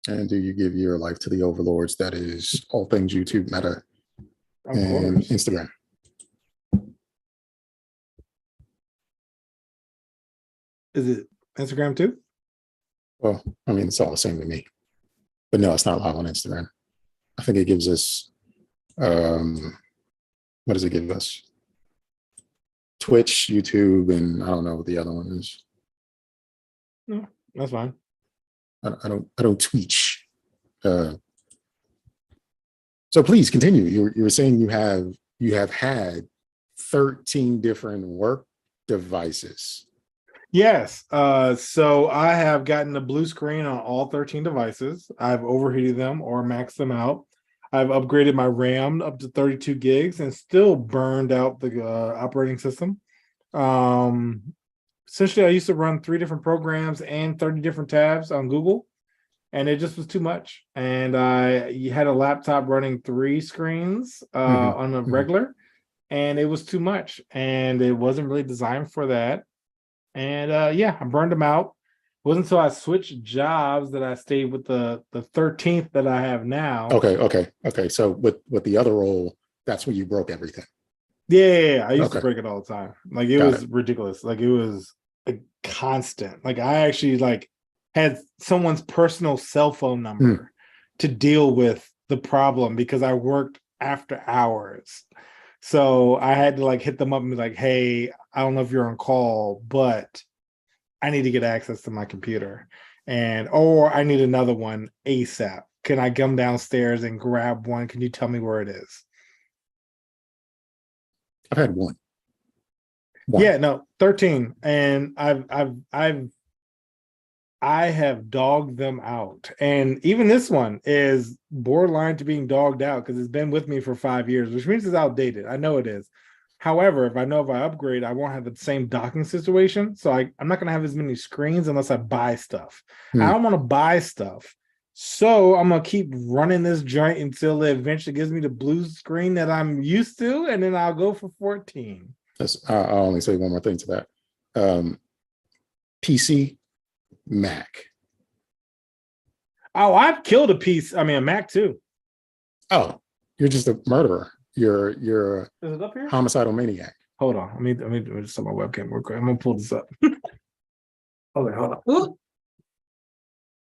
And do you give your life to the overlords that is all things YouTube, Meta, and Instagram? Is it Instagram too? Well, I mean, it's all the same to me. But no, it's not live on Instagram. I think it gives us, what does it give us? Twitch, YouTube, and I don't know what the other one is. No, that's fine. I don't tweet. So please continue. You were saying you have had 13 different work devices. Yes. So I have gotten the blue screen on all 13 devices. I've overheated them or maxed them out. I've upgraded my RAM up to 32 gigs and still burned out the operating system. Essentially, I used to run 3 different programs and 30 different tabs on Google, and it just was too much. And I had a laptop running 3 screens on a regular, and it was too much. And it wasn't really designed for that. And I burned them out. It wasn't until I switched jobs that I stayed with the 13th that I have now. Okay. So with the other role, that's when you broke everything. Yeah. I used to break it all the time. Like it was ridiculous. Like it was a constant. Like I actually had someone's personal cell phone number to deal with the problem because I worked after hours. So I had to hit them up and be like, hey, I don't know if you're on call, but I need to get access to my computer. Or I need another one ASAP. Can I come downstairs and grab one? Can you tell me where it is? I've had one. Yeah, no, 13. And I have dogged them out. And even this one is borderline to being dogged out because it's been with me for 5 years, which means it's outdated. I know it is. However, if I upgrade, I won't have the same docking situation. So I'm not going to have as many screens unless I buy stuff. I don't want to buy stuff. So I'm going to keep running this joint until it eventually gives me the blue screen that I'm used to. And then I'll go for 14. I'll only say one more thing to that. PC, Mac. Oh, I've killed a Mac too. Oh, you're just a murderer. You're Is it up here? Homicidal maniac. Hold on. Let me just set my webcam real quick. I'm gonna pull this up. Hold on.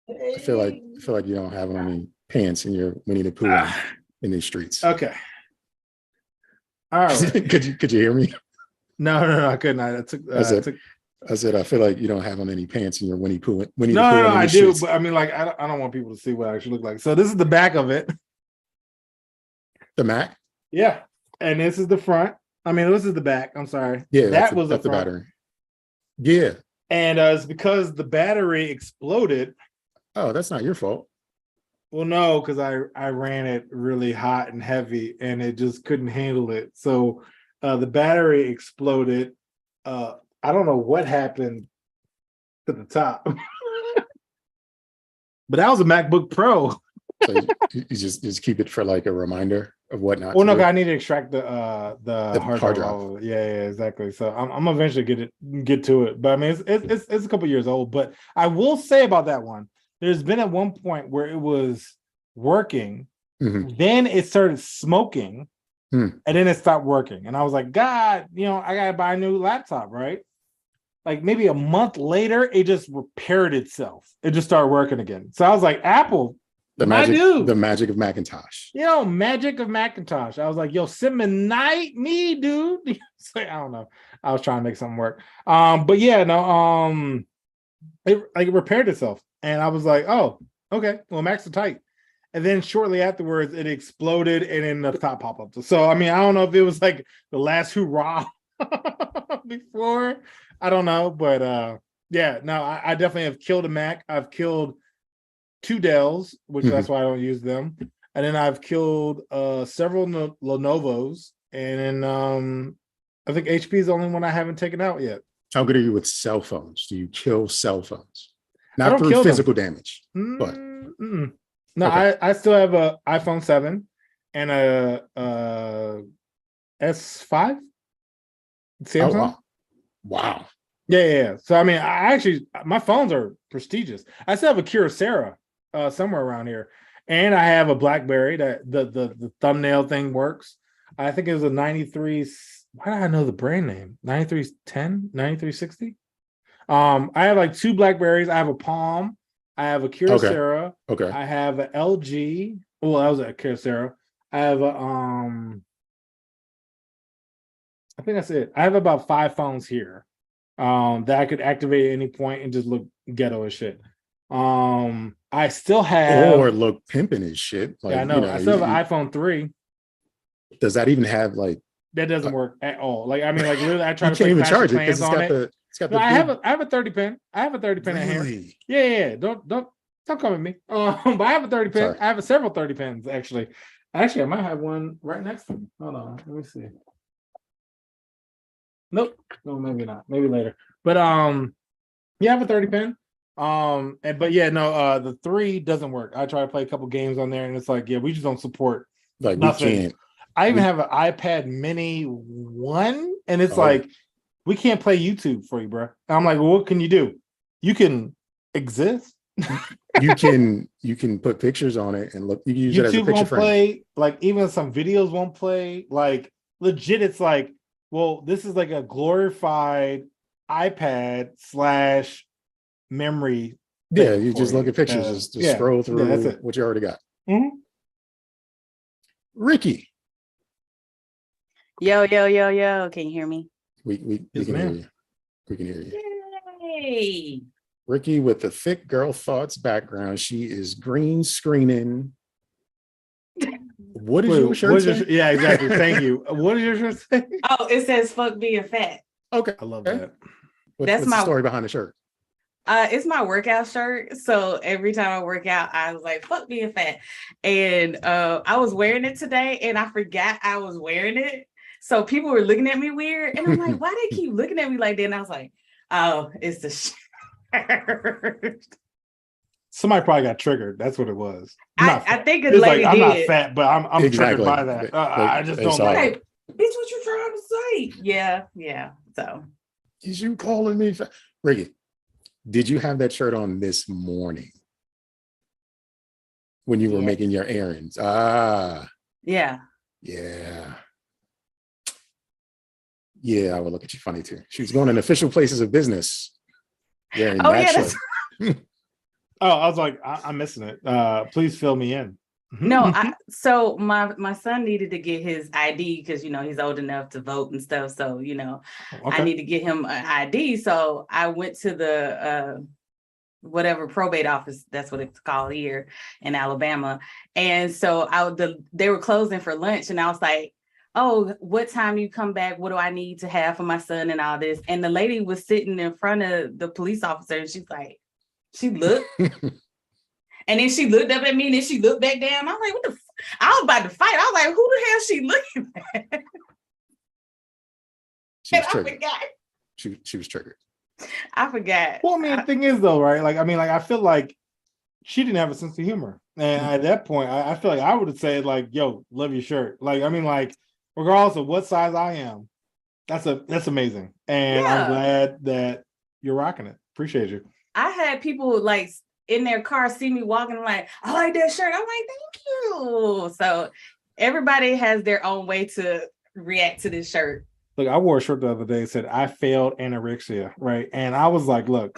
I feel like you don't have any pants and you're Winnie the Pooh in these streets. Okay. All right. Could you hear me? No, I couldn't. I said I feel like you don't have on any pants and you're Winnie the Pooh. No, I do, but I don't want people to see what I actually look like. So this is the back of it. The Mac? Yeah. And this is the front. This is the back. I'm sorry. Yeah, that's the battery. Yeah. And it's because the battery exploded. Oh, that's not your fault. Well, no, because I ran it really hot and heavy and it just couldn't handle it. So the battery exploded. I don't know what happened to the top. But that was a MacBook Pro. So you just keep it for a reminder of what not. Well, no, I need to extract the hard drive. Yeah, exactly. So I'm eventually get to it. But it's a couple years old. But I will say about that one, there's been at one point where it was working, then it started smoking, and then it stopped working. And I was like, God, I gotta buy a new laptop, right? Like maybe a month later, it just repaired itself. It just started working again. So I was like, Apple. The magic of Macintosh. Magic of Macintosh. I was like, Simmonite me, dude. I don't know. I was trying to make something work. But yeah, no, it repaired itself. And I was like, oh, okay. Well, Macs are tight. And then shortly afterwards, it exploded and then the top popped up. So, I don't know if it was the last hurrah before. I don't know. But I definitely have killed a Mac. I've killed 2 Dells, which that's why I don't use them. And then I've killed several Lenovo's. And then I think HP is the only one I haven't taken out yet. How good are you with cell phones? Do you kill cell phones? Not through physical damage, but... No, okay. I still have a iPhone 7 and a S5. Samsung. Oh, wow. Yeah. So I actually, my phones are prestigious. I still have a Kyocera somewhere around here. And I have a BlackBerry that the thumbnail thing works. I think it was a 93. Why did I know the brand name? 9310, 9360. I have like 2 BlackBerries. I have a Palm. I have a Kyocera. Okay. I have an LG. Well, that was a Kyocera. I have a I think that's it. I have about 5 phones here that I could activate at any point and just look ghetto as shit. I still have or look pimping as shit. Like, yeah, I know. I still have an iPhone 3. Does that even have like that doesn't work at all? Like, I mean, like literally I try you to can't even charge it because it's got the I have a 30 pin. I have a 30 pin in here. Yeah. Don't come at me. But I have a 30 pin. Sorry. I have several 30 pins actually. Actually, I might have one right next to me. Hold on, let me see. Nope. No, maybe not. Maybe later. But yeah, I have a 30 pin. The 3 doesn't work. I try to play a couple games on there, and it's like, yeah, we just don't support like nothing. We can't. I even have an iPad Mini 1, and it's like we can't play YouTube for you, bro. And I'm like, well, what can you do? You can exist. you can put pictures on it and look. You can use YouTube it as a picture won't frame. Play. Like even some videos won't play. Like legit, it's like, well, this is like a glorified iPad / memory. Yeah, you just look at pictures, just scroll through what you already got. Mm-hmm. Ricki. Yo. Can you hear me? We can hear you. We can hear you. Yay. Ricki with the thick girl thoughts background. She is green screening. What is your shirt say? Yeah, exactly. Thank you. What is your shirt say? Oh, it says "fuck being fat." Okay, I love that. What's the story behind the shirt? It's my workout shirt. So every time I work out, I was like, "Fuck being fat," and I was wearing it today, and I forgot I was wearing it. So people were looking at me weird, and I'm like, "Why they keep looking at me like that?" And I was like, "Oh, it's the shirt." Somebody probably got triggered. That's what it was. I think a lady like, did. I'm not fat, but I'm exactly. triggered by that. I just don't like it. Bitch, what you trying to say? Yeah. So is you calling me fat? Ricki, did you have that shirt on this morning when you were making your errands? Yeah. I would look at you funny too. She was going in official places of business. Yeah, that's I was like, I'm missing it. Please fill me in. No, so my son needed to get his ID because he's old enough to vote and stuff. So I need to get him an ID. So I went to the whatever probate office, that's what it's called here in Alabama. And so they were closing for lunch, and I was like, oh, what time do you come back? What do I need to have for my son and all this? And the lady was sitting in front of the police officer, and she's like, she looked, and then she looked up at me, and then she looked back down. I was like, what the I was about to fight. I was like, who the hell is she looking at? She was triggered. I forgot. She was triggered. I forgot. Well, I mean, the thing is though, right? Like, I mean, like, I feel like she didn't have a sense of humor. And at that point, I feel like I would have said, like, yo, love your shirt. Like, I mean, like, regardless of what size I am, that's amazing. And I'm glad that you're rocking it. Appreciate you. I had people like in their car see me walking like, I like that shirt. I'm like, thank you. So everybody has their own way to react to this shirt. Look, I wore a shirt the other day that said, I failed anorexia, right? And I was like, look,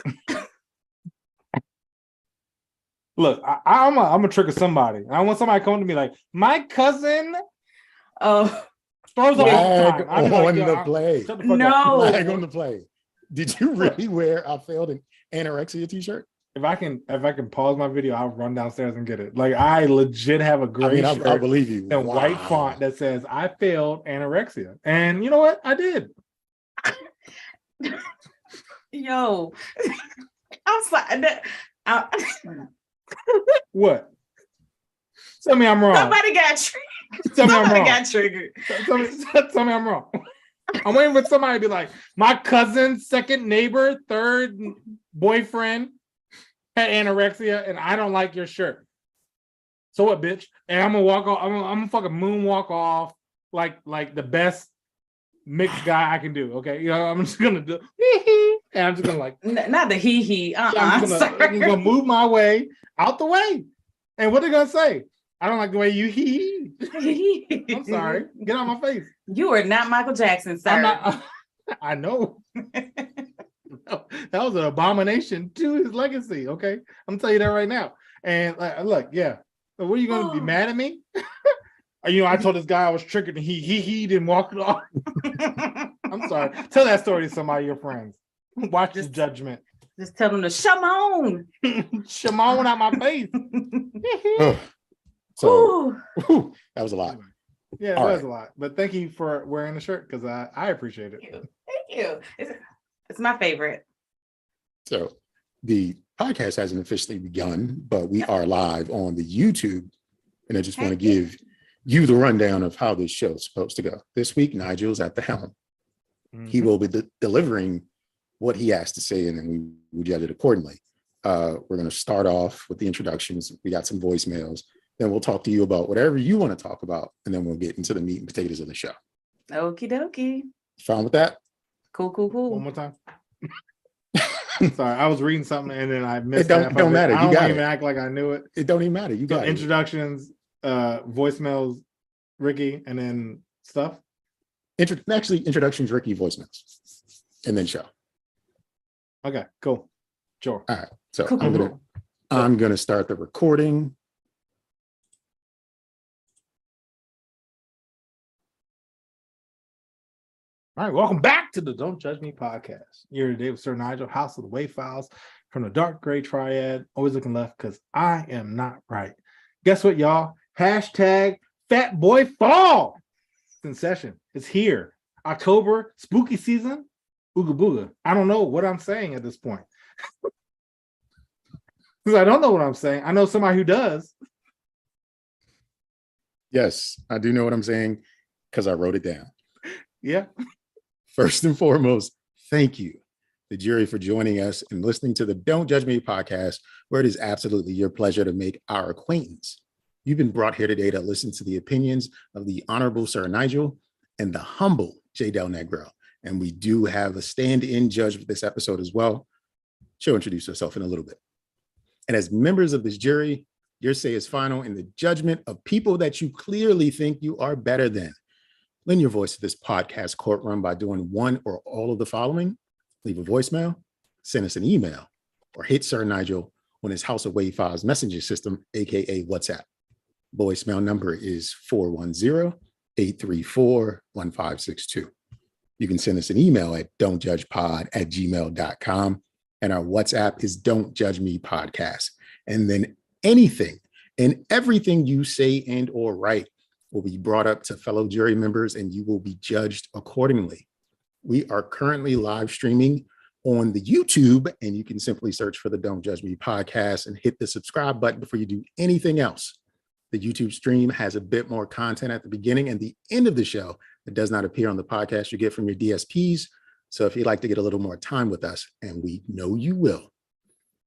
I'm gonna trigger somebody. I want somebody to come to me like, my cousin throws up all the time. On the play. No. Flag on the play. Did you really wear I failed an anorexia t-shirt? If I can pause my video, I'll run downstairs and get it. Like, I legit have a gray shirt. I believe you. In white font that says I failed anorexia. And you know what? I did. Yo. I was like, what? Tell me I'm wrong. Somebody got triggered. Tell me I'm wrong. I'm waiting for somebody to be like, my cousin, second neighbor, third boyfriend had anorexia, and I don't like your shirt. So what, bitch? And I'm gonna walk off. I'm gonna fucking moonwalk off like the best mixed guy I can do. Okay, I'm just gonna do. And I'm just gonna like not the he. I'm gonna move my way out the way. And what are they gonna say? I don't like the way you he. I'm sorry. Get out of my face. You are not Michael Jackson, sir. I'm not. I know. That was an abomination to his legacy. Okay, I'm gonna tell you that right now. And look, yeah. So what are you gonna be mad at me? I told this guy I was triggered and he didn't walk it off. I'm sorry. Tell that story to somebody of your friends. Watch this Judgment. Just tell them to Shimon. Shimon out my face. So that was a lot. Yeah, that was a lot. But thank you for wearing the shirt because I appreciate it. Thank you. It's my favorite. So the podcast hasn't officially begun, but we are live on the YouTube. And I just want to give you the rundown of how this show is supposed to go. This week, Nygel's at the helm. Mm-hmm. He will be delivering what he has to say, and then we judge it accordingly. We're going to start off with the introductions. We got some voicemails. Then we'll talk to you about whatever you want to talk about, and then we'll get into the meat and potatoes of the show. Okie dokie. Fine with that? Cool. One more time. Sorry, I was reading something and then I missed it. Don't matter. I don't even act like I knew it. It don't even matter. You got introductions, voicemails, Ricki, and then stuff. Introductions, Ricki, voicemails, and then show. Okay, cool. Sure. All right. So I'm gonna start the recording. All right, welcome back to the Don't Judge Me Podcast. Here today with Sir Nygel, House of the Wave Files from the Dark Gray Triad. Always looking left because I am not right. Guess what, y'all? Hashtag Fat Boy Fall. It's in session. It's here. October, spooky season. Ooga booga. I don't know what I'm saying at this point. Because I don't know what I'm saying. I know somebody who does. Yes, I do know what I'm saying because I wrote it down. Yeah. First and foremost, thank you, the jury, for joining us and listening to the Don't Judge Me podcast, where it is absolutely your pleasure to make our acquaintance. You've been brought here today to listen to the opinions of the Honorable Sir Nygel and the humble J. Del Negro. And we do have a stand-in judge for this episode as well. She'll introduce herself in a little bit. And as members of this jury, your say is final in the judgment of people that you clearly think you are better than. Lend your voice to this podcast courtroom by doing one or all of the following: leave a voicemail, send us an email, or hit Sir Nygel on his House of Wave Files messenger system, aka WhatsApp. Voicemail number is 410-834-1562. You can send us an email at don'tjudgepod@gmail.com. And our WhatsApp is Don't Judge Me Podcast. And then anything and everything you say and or write will be brought up to fellow jury members and you will be judged accordingly. We are currently live streaming on the YouTube, and you can simply search for the Don't Judge Me Podcast and hit the subscribe button before you do anything else. The YouTube stream has a bit more content at the beginning and the end of the show that does not appear on the podcast you get from your DSPs. So if you'd like to get a little more time with us, and we know you will,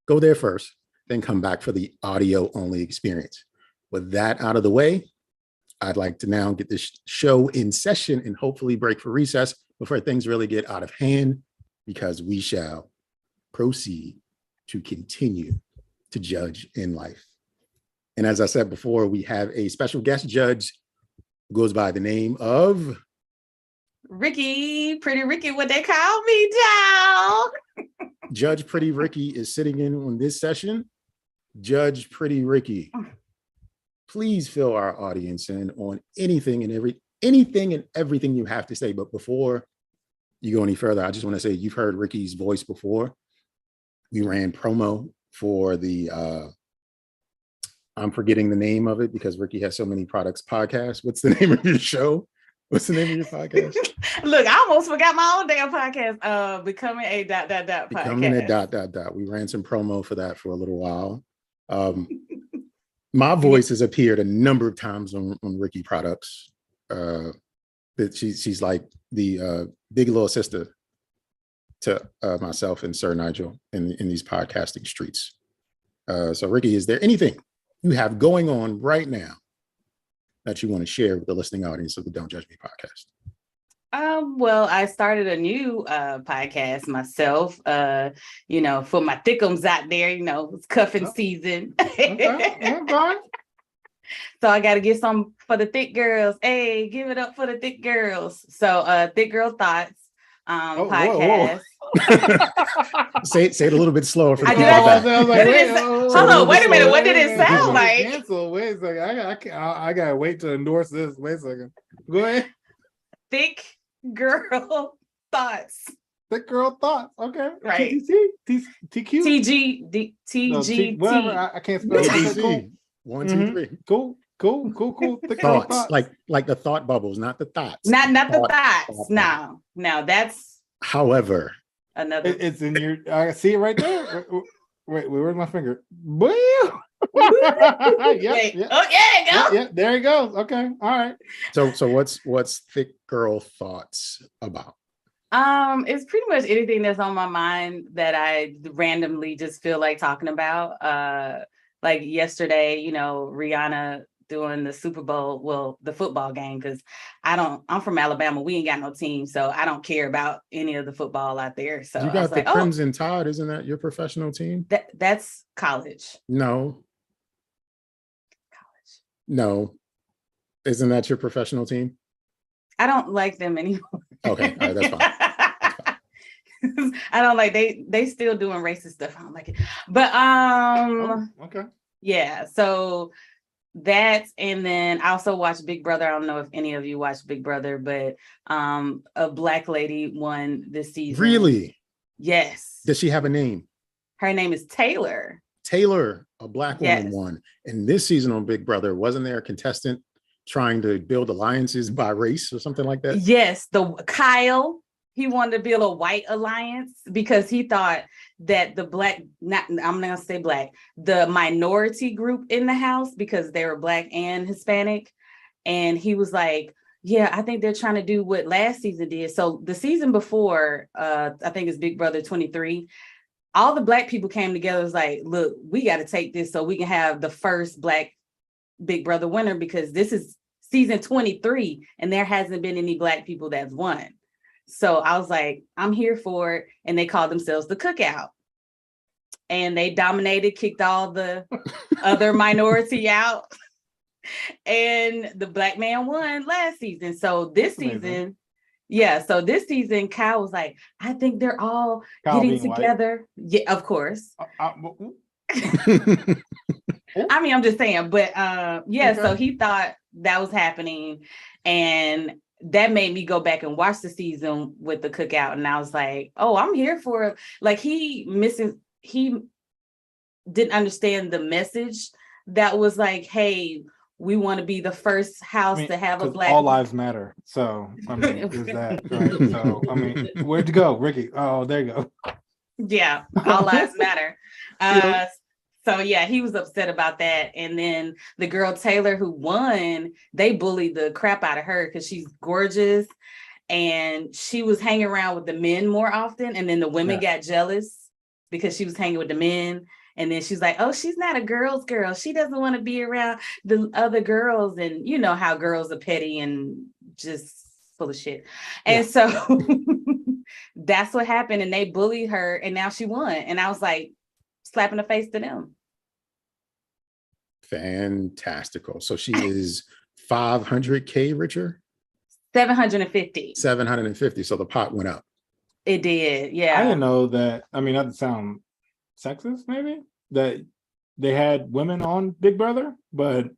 go there first, then come back for the audio only experience. With that out of the way, I'd like to now get this show in session and hopefully break for recess before things really get out of hand, because we shall proceed to continue to judge in life. And as I said before, we have a special guest judge who goes by the name of Ricki, Pretty Ricki, what they call me now. Judge Pretty Ricki is sitting in on this session. Judge Pretty Ricki, please fill our audience in on anything and everything you have to say. But before you go any further, I just want to say you've heard Ricki's voice before. We ran promo for the I'm forgetting the name of it because Ricki has so many products podcast. What's the name of your show? What's the name of your podcast? Look, I almost forgot my own damn podcast. Becoming a ... podcast. Becoming a ... We ran some promo for that for a little while. My voice has appeared a number of times on Ricki products. That she's like the big little sister to myself and Sir Nygel in these podcasting streets. So Ricki, is there anything you have going on right now that you want to share with the listening audience of the Don't Judge Me podcast? Well, I started a new podcast myself, for my thickums out there, it's cuffing season. Okay. So I got to get some for the thick girls. Hey, give it up for the thick girls. So Thick Girl Thoughts podcast. Whoa. Say it a little bit slower for the people back. Hold on, wait a minute. What did it sound like? Cancel. Wait a second. I gotta wait to endorse this. Wait a second. Go ahead. Thick Girl Thoughts. Thick Girl Thoughts. Okay. Right. TQ. TGT. Whatever. I can't spell it. Cool. 1, 2, 3. Cool. Thick Girl Thoughts. Like the thought bubbles, not the thoughts. Not the thoughts. No, that's. However, another. It's in your. I see it right there. Wait, where's my finger? Yep. Oh, yeah, go. Yeah, there he goes. Okay, all right. So what's Thick Girl Thoughts about? It's pretty much anything that's on my mind that I randomly just feel like talking about. Like yesterday, Rihanna doing the Super Bowl, well, the football game, because I'm from Alabama. We ain't got no team, so I don't care about any of the football out there. So you got the Crimson Tide, isn't that your professional team? That's college. No. College. No. Isn't that your professional team? I don't like them anymore. Okay, all right, that's fine. I don't like they still doing racist stuff. I don't like it. But okay. Yeah, so that, and then I also watched Big Brother. I don't know if any of you watched Big Brother, but a Black lady won this season. Really? Yes. Does she have a name? Her name is Taylor. Taylor, a Black woman won. And this season on Big Brother, wasn't there a contestant trying to build alliances by race or something like that? Yes, Kyle. He wanted to build a white alliance because he thought that the minority group in the house, because they were Black and Hispanic. And he was like, yeah, I think they're trying to do what last season did. So the season before, I think it's Big Brother 23, all the Black people came together. Was like, look, we got to take this so we can have the first Black Big Brother winner, because this is season 23 and there hasn't been any Black people that's won. So I was like, I'm here for it. And they called themselves the Cookout. And they dominated, kicked all the other minority out. And the Black man won last season. So this season, Kyle was like, I think they're all getting together. White? Yeah, of course. I mean, I'm just saying, but okay. So he thought that was happening. And that made me go back and watch the season with the Cookout. And I was like, oh, I'm here for it. Like he didn't understand the message that was like, hey, we want to be the first house to have a Black. All lives matter. So, I mean, is that right? So, I mean, where'd you go, Ricki? Oh, there you go. Yeah, all lives matter. So yeah, he was upset about that. And then the girl Taylor who won, they bullied the crap out of her because she's gorgeous. And she was hanging around with the men more often. And then the women got jealous because she was hanging with the men. And then she's like, oh, she's not a girl's girl. She doesn't want to be around the other girls. And you know how girls are petty and just full of shit. And so that's what happened. And they bullied her. And now she won. And I was like, slapping the face to them. Fantastical. So she is 500K richer? 750. 750. So the pot went up. It did. Yeah. I didn't know that. I mean, that doesn't sound sexist, maybe, that they had women on Big Brother, but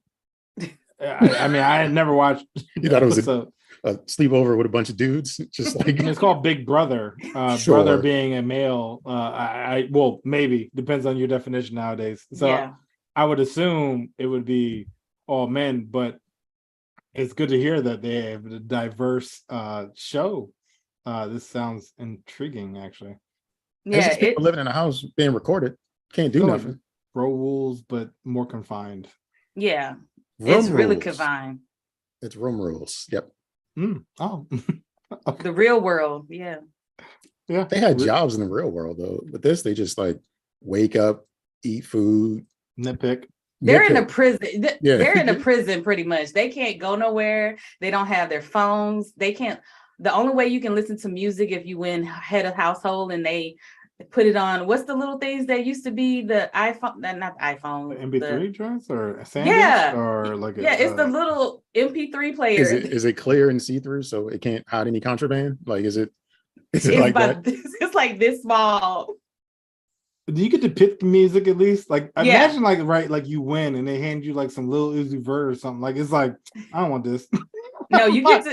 I mean, I had never watched. You thought it was a sleepover with a bunch of dudes, just like it's called Big Brother. Sure. Brother being a male. Well, maybe depends on your definition nowadays. So I would assume it would be all men, but it's good to hear that they have a diverse show. This sounds intriguing, actually. Yeah, people living in a house being recorded can't do nothing. Like bro rules, but more confined. Yeah, Room it's really rules. Confined. It's room rules. Yep. Oh, okay. The real world. Yeah. Yeah. They had jobs in the real world though. But this, they just like wake up, eat food, nitpick. They're in a prison. They're in a prison pretty much. They can't go nowhere. They don't have their phones. They can't. the only way you can listen to music if you win head of household and they put it on. What's the little things that used to be the iPhone? Not the iPhone. The MP3 joints or SanDisk? Yeah, or like it's the little MP3 player. Is it clear and see through so it can't hide any contraband? Like, is it it's like that? It's like this small. Do you get to pick the music at least? Like, imagine like you win and they hand you like some Lil Uzi Vert or something. Like, it's like, I don't want this. No, you get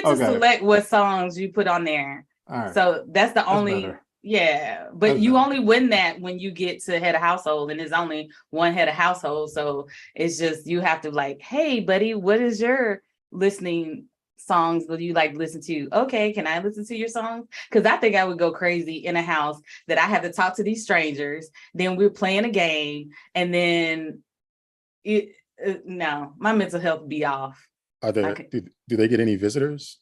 to select what songs you put on there. All right. So that's the only better. Yeah, but That's you better. only win that when you get to head of household, and there's only one head of household. So it's just you have to like, hey, buddy, what is your listening songs that you like listen to? Okay, can I listen to your songs? Because I think I would go crazy in a house that I have to talk to these strangers. Then we're playing a game, and then no, my mental health be off. Are there do they get any visitors?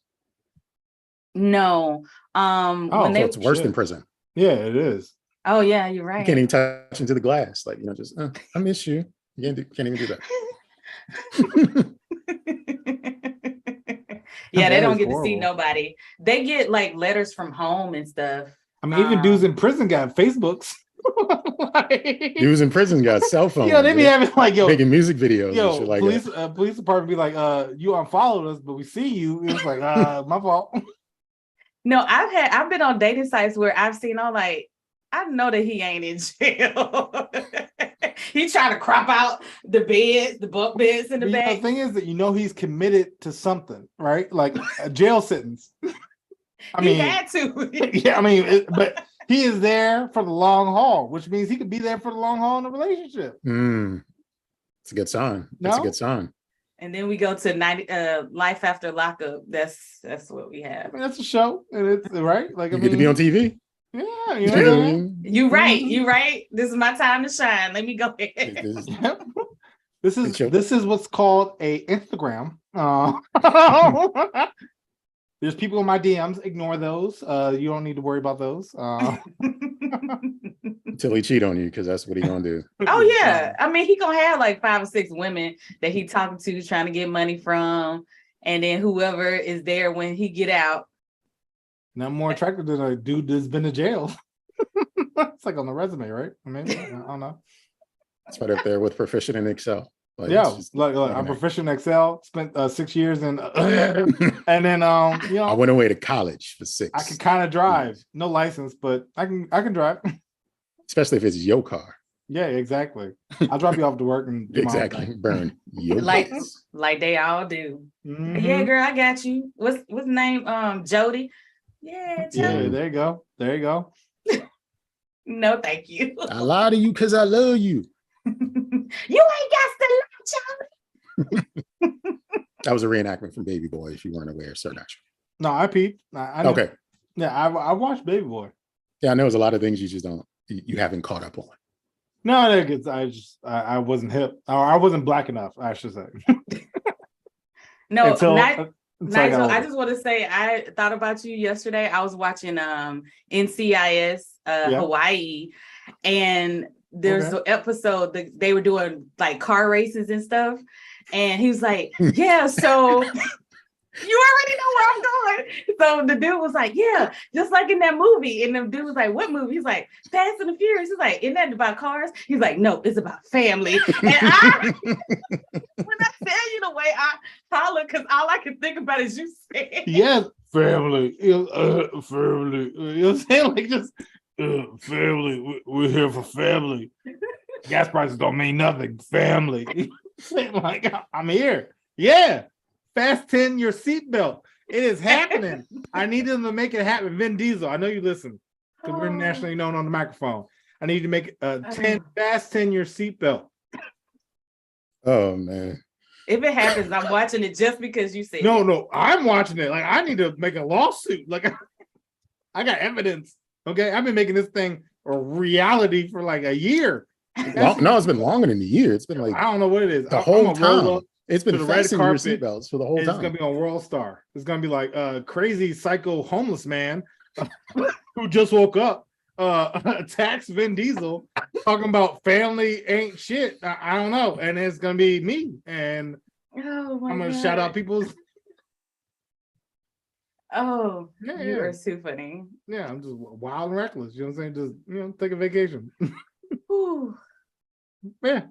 No. So it's worse than prison. Yeah, it is. Oh yeah, you're right. You can't even touch into the glass. Like, just I miss you. You can't even do that. Yeah, they don't get to see nobody. They get like letters from home and stuff. I mean, even dudes in prison got Facebooks. Dudes in prison got cell phones. They be having like making music videos. And shit like police department be like, you unfollowed us, but we see you. It's like, my fault. No, I've been on dating sites where I've seen I know that he ain't in jail. He trying to crop out the beds, the bunk beds in the back. The thing is that he's committed to something, right? Like a jail sentence. He had to. Yeah, but he is there for the long haul, which means he could be there for the long haul in a relationship. It's a good sign. That's a good sign. And then we go to Life After Lockup. That's what we have. That's a show, and it's right. Like you get to be on TV. Yeah, you right. You right. This is my time to shine. Let me go ahead. This is what's called a Instagram. There's people in my DMs. Ignore those. You don't need to worry about those. Until he cheat on you, because that's what he gonna do. Oh yeah, he gonna have like 5 or 6 women that he talking to, trying to get money from, and then whoever is there when he get out. Not more attractive than a dude that's been to jail. It's like on the resume, right? I don't know. It's right up there with proficient in Excel. Like, I'm proficient in Excel. Spent 6 years in, and then I went away to college for 6. I can kind of drive, no license, but I can drive. Especially if it's your car. Yeah, exactly. I'll drop you off to work and burn your like they all do. Mm-hmm. Yeah, girl, I got you. What's the name? Jody. Yeah, Jody. Yeah, there you go. No, thank you. I lie to you because I love you. You ain't got to lie, Jody. That was a reenactment from Baby Boy, if you weren't aware, Sir Natural. No, I peeped. I know. Okay. Yeah, I watched Baby Boy. Yeah, I know there's a lot of things you just you haven't caught up on. No, I wasn't hip. Or I wasn't black enough, I should say. No, Nygel, I just want to say I thought about you yesterday. I was watching NCIS Hawaii, and there's an episode that they were doing like car races and stuff, and he was like, yeah, so you already know where I'm going. So the dude was like, yeah, just like in that movie. And the dude was like, what movie? He's like, Fast and the Furious. He's like, isn't that about cars? He's like, no, it's about family. And when I tell you the way I holler, because all I can think about is you saying. Yes, family. Family. You know what I'm saying? Like just family. We're here for family. Gas prices don't mean nothing. Family. Like, I'm here. Yeah. Fasten your seatbelt. It is happening. I need them to make it happen. Vin Diesel, I know you listen because we're nationally known on the microphone. I need you to make 10 fasten your seatbelt. Oh man. If it happens, I'm watching it just because you said No, I'm watching it. Like I need to make a lawsuit. Like I got evidence. Okay. I've been making this thing a reality for like a year. No, it's been longer than a year. It's been like I don't know what it is. The whole time. It's been fastening your seatbelts for the whole time. It's gonna be on World Star. It's gonna be like a crazy psycho homeless man who just woke up attacks Vin Diesel talking about family ain't shit. I don't know, and it's gonna be me, and I'm gonna shout out people's. Oh, Yeah, you yeah. are too funny. Yeah, I'm just wild and reckless. You know what I'm saying? Just take a vacation. Yeah.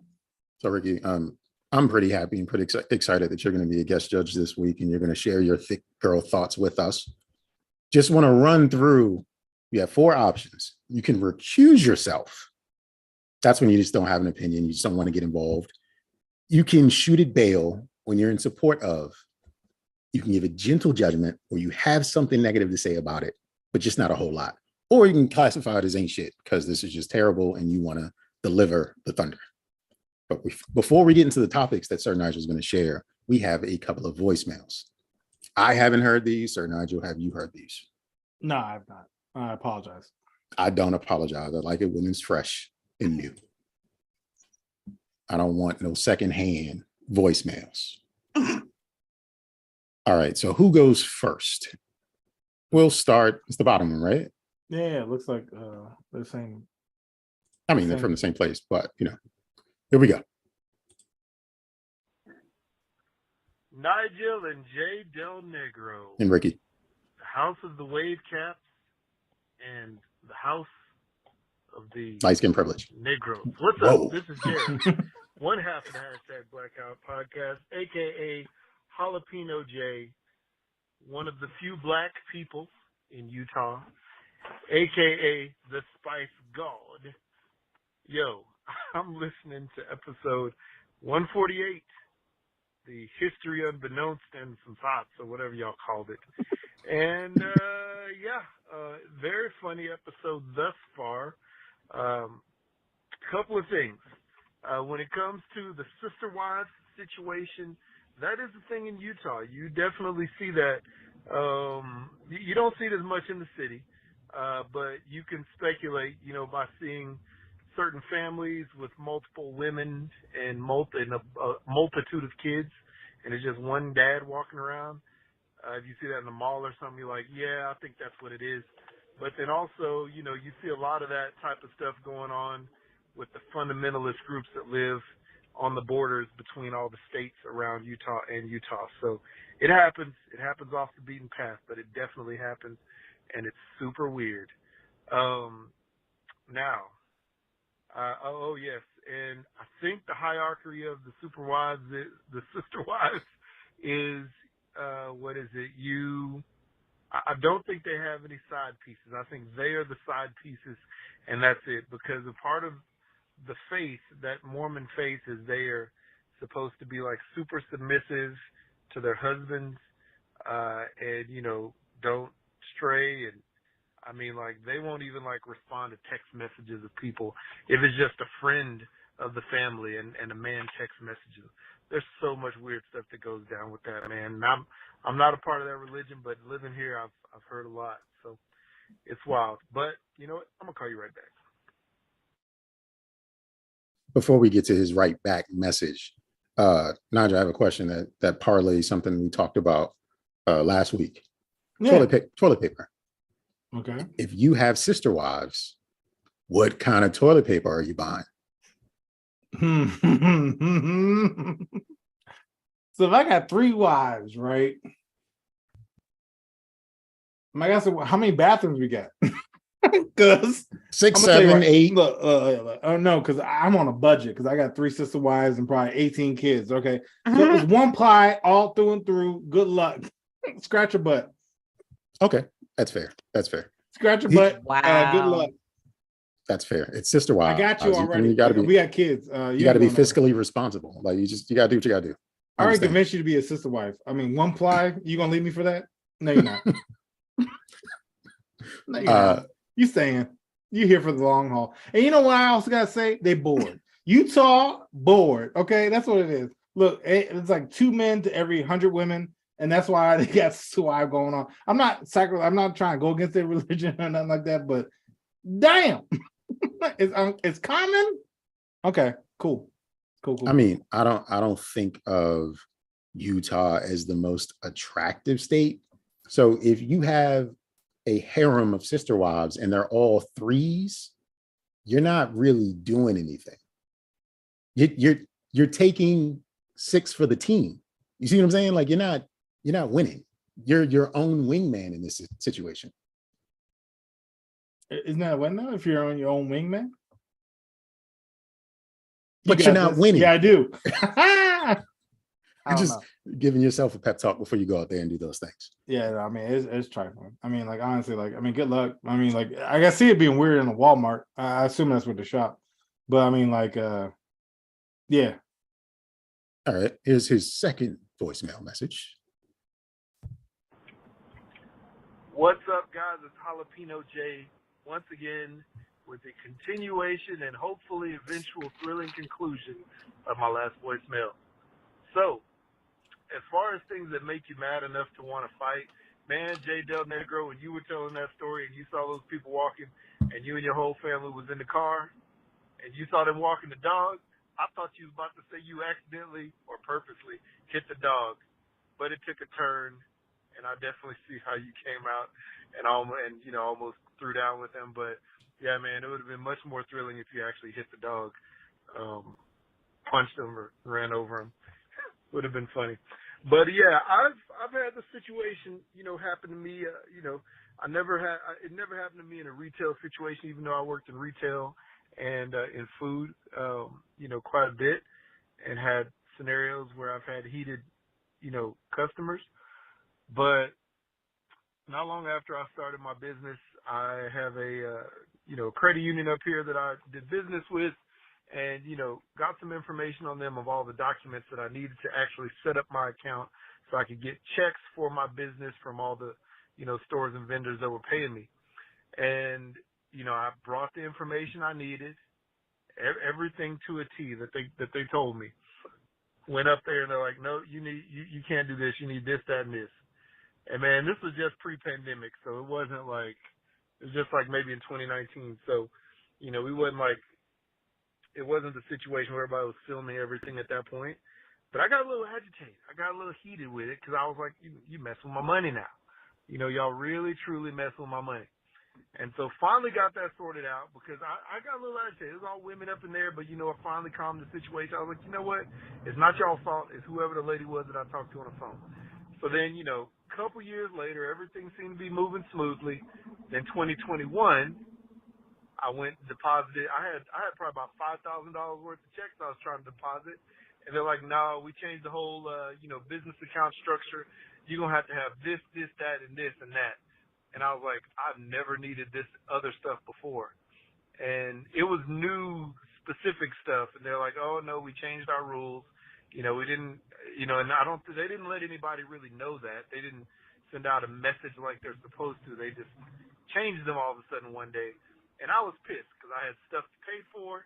So Ricki, I'm pretty happy and pretty excited that you're going to be a guest judge this week and you're going to share your thick girl thoughts with us. Just want to run through. You have 4 options. You can recuse yourself. That's when you just don't have an opinion. You just don't want to get involved. You can shoot at bail when you're in support of. You can give a gentle judgment or you have something negative to say about it, but just not a whole lot. Or you can classify it as ain't shit because this is just terrible and you want to deliver the thunder. But before we get into the topics that Sir Nygel is going to share, we have a couple of voicemails. I haven't heard these. Sir Nygel, have you heard these? No, I've not. I apologize. I don't apologize. I like it when it's fresh and new. I don't want no secondhand voicemails. All right. So who goes first? We'll start. It's the bottom one, right? Yeah, it looks like the same. I mean, they're from the same place, but here we go. Nygel and J. Del Negro. And Ricki. The House of the Wave Caps and the House of the Light Skin Privilege. Negroes. What's Whoa. up? This is Jerry. One half of the hashtag Blackout Podcast, aka Jalapeno J, one of the few black people in Utah, aka the Spice God. Yo, I'm listening to episode 148, the History Unbeknownst and some thoughts, or whatever y'all called it. And very funny episode thus far. Couple of things. When it comes to the sister wives situation, that is the thing in Utah. You definitely see that. You don't see it as much in the city, but you can speculate, by seeing certain families with multiple women and a multitude of kids, and it's just one dad walking around. If you see that in the mall or something, you're like, yeah, I think that's what it is. But then also, you see a lot of that type of stuff going on with the fundamentalist groups that live on the borders between all the states around Utah and Utah. So it happens. It happens off the beaten path, but it definitely happens, and it's super weird. Yes, and I think the hierarchy of the sister wives is, what is it? I don't think they have any side pieces. I think they are the side pieces, and that's it. Because a part of the faith, that Mormon faith, is they are supposed to be like super submissive to their husbands, and don't stray. And I mean, like, they won't even respond to text messages of people if it's just a friend of the family and a man text messages. There's so much weird stuff that goes down with that, man. And I'm not a part of that religion, but living here, I've heard a lot. So it's wild. But you know what? I'm gonna call you right back. Before we get to his right back message, Nygel, I have a question that parlays something we talked about last week. Yeah. Toilet paper. Okay. If you have sister wives, what kind of toilet paper are you buying? So if I got 3 wives, right? I guess how many bathrooms we got? Because 6, 7, 8. Look, no, because I'm on a budget because I got 3 sister wives and probably 18 kids. Okay, so it was 1 ply all through and through. Good luck. Scratch your butt. Okay, that's fair. Scratch your butt. Wow. Good luck. That's fair. It's sister wives. I got you already. You gotta be, we got kids. you got to be fiscally responsible. Like you gotta do what you gotta do. I already convinced you to be a sister wife. I mean, 1 ply. You gonna leave me for that? No, you're not. No, you're not. You staying. You here for the long haul. And you know what I also gotta say? They bored. Utah bored. Okay, that's what it is. Look, it's like 2 men to every 100 women, and that's why they got wives going on. I'm not trying to go against their religion or nothing like that, but damn, it's common. Okay, cool. I mean, I don't think of Utah as the most attractive state. So if you have a harem of sister wives and they're all 3s, you're not really doing anything. You're taking 6 for the team. You see what I'm saying? Like you're not winning. You're your own wingman in this situation. Isn't that what now? If you're on your own wingman? But you're not winning. Yeah, I do. You're just giving yourself a pep talk before you go out there and do those things. Yeah, I mean, it's trifling. I mean, like, honestly, like, I mean, good luck. I mean, like, I can see it being weird in a Walmart. I assume that's with the shop. But I mean, like, yeah. All right, here's his second voicemail message. What's up, guys? It's Jalapeno J once again with a continuation and hopefully eventual thrilling conclusion of my last voicemail. So, as far as things that make you mad enough to want to fight, man, J Del Negro, when you were telling that story and you saw those people walking and you and your whole family was in the car and you saw them walking the dog, I thought you was about to say you accidentally or purposely hit the dog, but it took a turn, and I definitely see how you came out and almost threw down with him. But yeah, man, it would have been much more thrilling if you actually hit the dog, punched him or ran over him. Would have been funny. But yeah, I've had the situation, happen to me. It never happened to me in a retail situation, even though I worked in retail and in food, quite a bit, and had scenarios where I've had heated, customers. But not long after I started my business, I have a credit union up here that I did business with, and, got some information on them of all the documents that I needed to actually set up my account so I could get checks for my business from all the, stores and vendors that were paying me. And, I brought the information I needed, everything to a T that they told me. Went up there and they're like, no, you can't do this. You need this, that, and this. And man, this was just pre-pandemic. So it was just like maybe in 2019. So, it wasn't the situation where everybody was filming everything at that point. But I got a little agitated. I got a little heated with it because I was like, you mess with my money now. Y'all really, truly mess with my money. And so finally got that sorted out because I got a little agitated. It was all women up in there, but, I finally calmed the situation. I was like, you know what? It's not y'all's fault. It's whoever the lady was that I talked to on the phone. So then, a couple years later, everything seemed to be moving smoothly. Then 2021, I went and deposited. I had probably about $5,000 worth of checks I was trying to deposit. And they're like, no, we changed the whole, business account structure. You're going to have this, that, and this and that. And I was like, I've never needed this other stuff before. And it was new specific stuff. And they're like, oh, no, we changed our rules. We didn't, and they didn't let anybody really know that. They didn't send out a message like they're supposed to. They just changed them all of a sudden one day. And I was pissed because I had stuff to pay for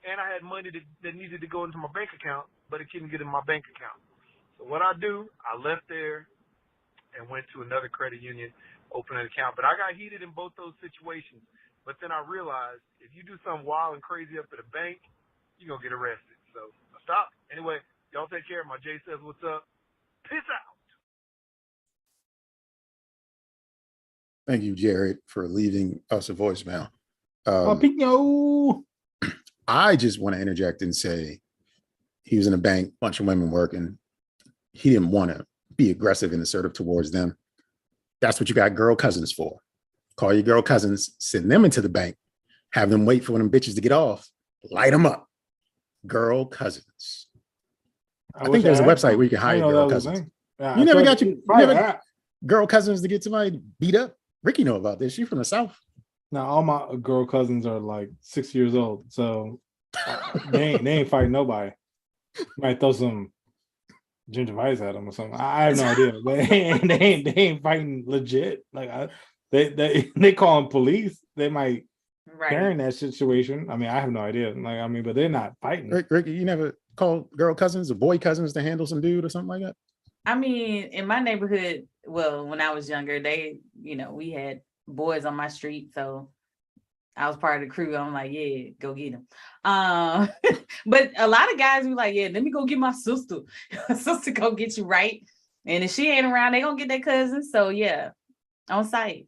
and I had money that needed to go into my bank account, but it couldn't get in my bank account. So what I left there and went to another credit union, opened an account. But I got heated in both those situations. But then I realized if you do something wild and crazy up at a bank, you're going to get arrested. So I stopped. Anyway, y'all take care. My Jay says what's up. Peace out. Thank you, Jared, for leaving us a voicemail. I just want to interject and say he was in a bank, bunch of women working. He didn't want to be aggressive and assertive towards them. That's what you got girl cousins for. Call your girl cousins, send them into the bank, have them wait for them bitches to get off, light them up. Girl cousins. I think there's a website where you can hire girl cousins. Yeah, you never got girl cousins to get somebody beat up? Ricki know about this. She's from the South. Now, all my girl cousins are like 6 years old, so they ain't fighting nobody. Might throw some gingivitis at them or something. I have no idea, but they ain't fighting legit. Like they calling police. They might carry that situation. I mean, I have no idea. But they're not fighting. Ricki, you never called girl cousins or boy cousins to handle some dude or something like that? I mean, in my neighborhood, well, when I was younger, we had boys on my street, so I was part of the crew. I'm like, yeah, go get them. But a lot of guys be like, yeah, let me go get my sister. Sister go get you, right? And if she ain't around, they gonna get their cousin. So yeah, on site.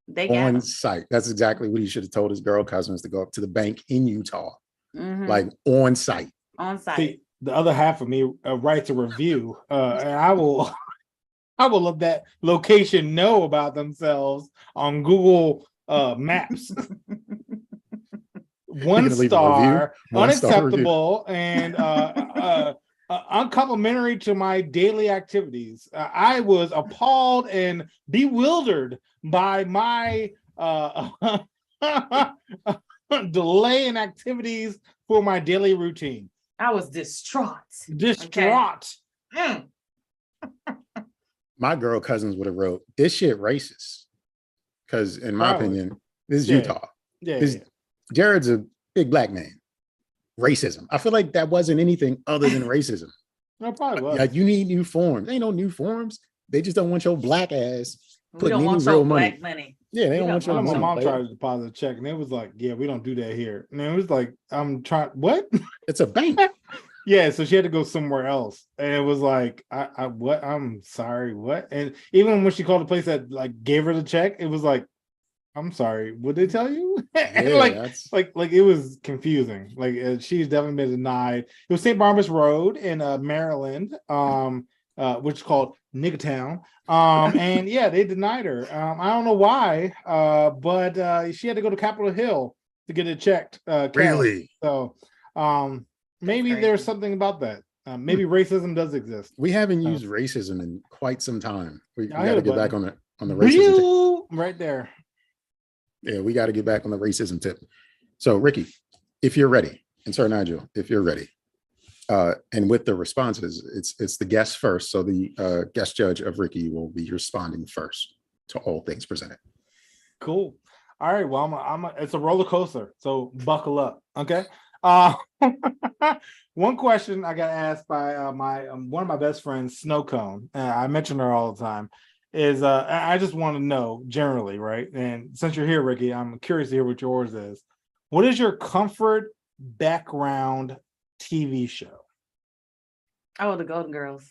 They got on site. That's exactly what he should have told his girl cousins, to go up to the bank in Utah, like on site. On site. See, the other half of me writes a review, and I will I will let that location know about themselves on Google Maps. One star, unacceptable, and uncomplimentary to my daily activities. I was appalled and bewildered by my delay in activities for my daily routine. I was distraught. Okay. My girl cousins would have wrote, this shit racist. Because in my opinion, this is Utah. Jared's a big black man. Racism. I feel like that wasn't anything other than racism. No, probably was. Like, you need new forms. Ain't no new forms. They just don't want your black ass putting any real money. Yeah, they don't want your money. My mom tried to deposit a check, and it was like, yeah, we don't do that here. And it was like, I'm trying, what? It's a bank. Yeah, so she had to go somewhere else. And it was like, what? I'm sorry, what? And even when she called the place that like gave her the check, it was like, I'm sorry, would they tell you? Yeah, like it was confusing. Like she's definitely been denied. It was St. Barnabas Road in Maryland, which is called Nigga Town. And yeah, they denied her. I don't know why, but she had to go to Capitol Hill to get it checked. Really? So maybe there's something about that. Maybe racism does exist. We haven't used racism in quite some time. We got to get back on the racism right there. Yeah, we got to get back on the racism tip. So, Ricki, if you're ready, and Sir Nygel, if you're ready, and with the responses, it's the guest first. So the guest judge of Ricki will be responding first to all things presented. Cool. All right. Well, it's a roller coaster, so buckle up. Okay. One question I got asked by my one of my best friends, Snow Cone. I mention her all the time. Is I just want to know generally, right? And since you're here, Ricki, I'm curious to hear what yours is. What is your comfort background TV show? Oh, the Golden Girls.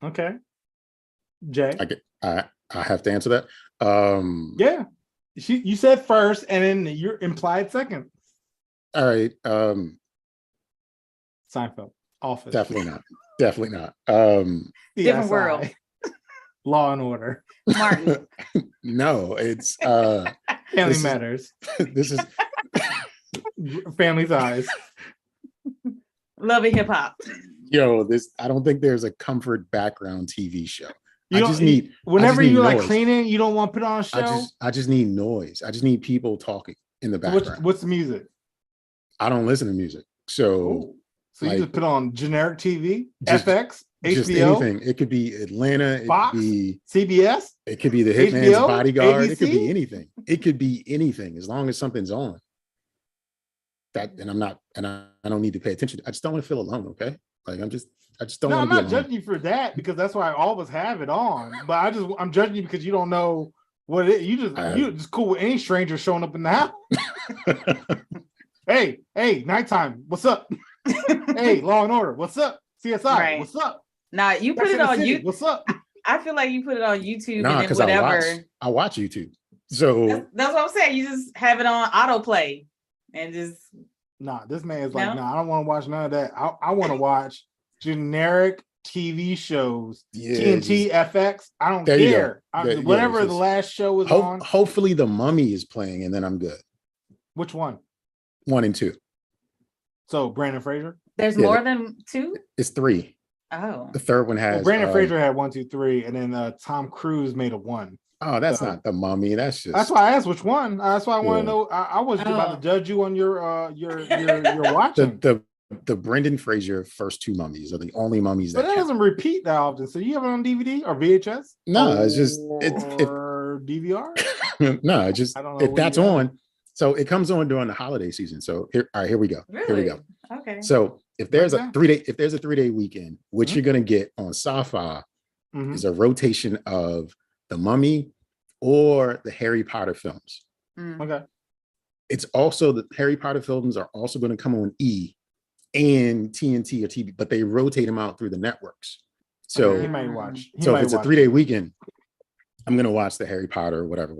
Okay. Jay? I have to answer that. Yeah. You said first, and then you're implied second. All right. Seinfeld. Office. Definitely not. Different world. Law and Order. Martin. No, it's Family Matters. This is Family Ties. Love and Hip Hop. Yo, I don't think there's a comfort background TV show. Whenever you like cleaning, you don't want to put on a show. I just need noise. I just need people talking in the background. What's the music? I don't listen to music. So you just put on generic TV, FX, HBO, just anything. It could be Atlanta, Fox, it could be CBS, it could be The Hitman's HBO, Bodyguard, ABC? It could be anything. It could be anything as long as something's on. I don't need to pay attention. I just don't want to feel alone, okay? Like I just don't want to be alone. I'm not judging you for that because that's why I always have it on. But I'm judging you because you don't know what it is. You just cool with any stranger showing up in the house. Hey, nighttime, what's up? Hey, Law and Order, what's up? CSI, right. What's up? Nah, you put it on YouTube. What's up? I feel like you put it on YouTube and then whatever. I watch YouTube. So that's what I'm saying. You just have it on autoplay and just. Nah, this man's like, I don't want to watch none of that. I want to watch generic TV shows, TNT, FX. I don't care. Whatever the last show was on. Hopefully, The Mummy is playing, and then I'm good. Which one? 1 and 2. So Brandon Fraser. There's more than 2. It's 3. Oh, the third one has Brandon Fraser had 1, 2, 3, and then Tom Cruise made a 1. Oh, that's not The Mummy. That's why I asked which one. That's why I want to know. I was about to judge you on your watching. The Brendan Fraser first 2 mummies are the only mummies that doesn't repeat that often. So you have it on DVD or VHS? No, it's just or DVR. No, it's just if that's on. So it comes on during the holiday season. So here we go. Really? Here we go. Okay. So if there's a 3-day weekend, what you're gonna get on Sci-Fi is a rotation of The Mummy or the Harry Potter films. Okay. It's also the Harry Potter films are also going to come on E and TNT or TV, but they rotate them out through the networks. So he might watch. If it's a 3-day weekend, I'm going to watch the Harry Potter, whatever.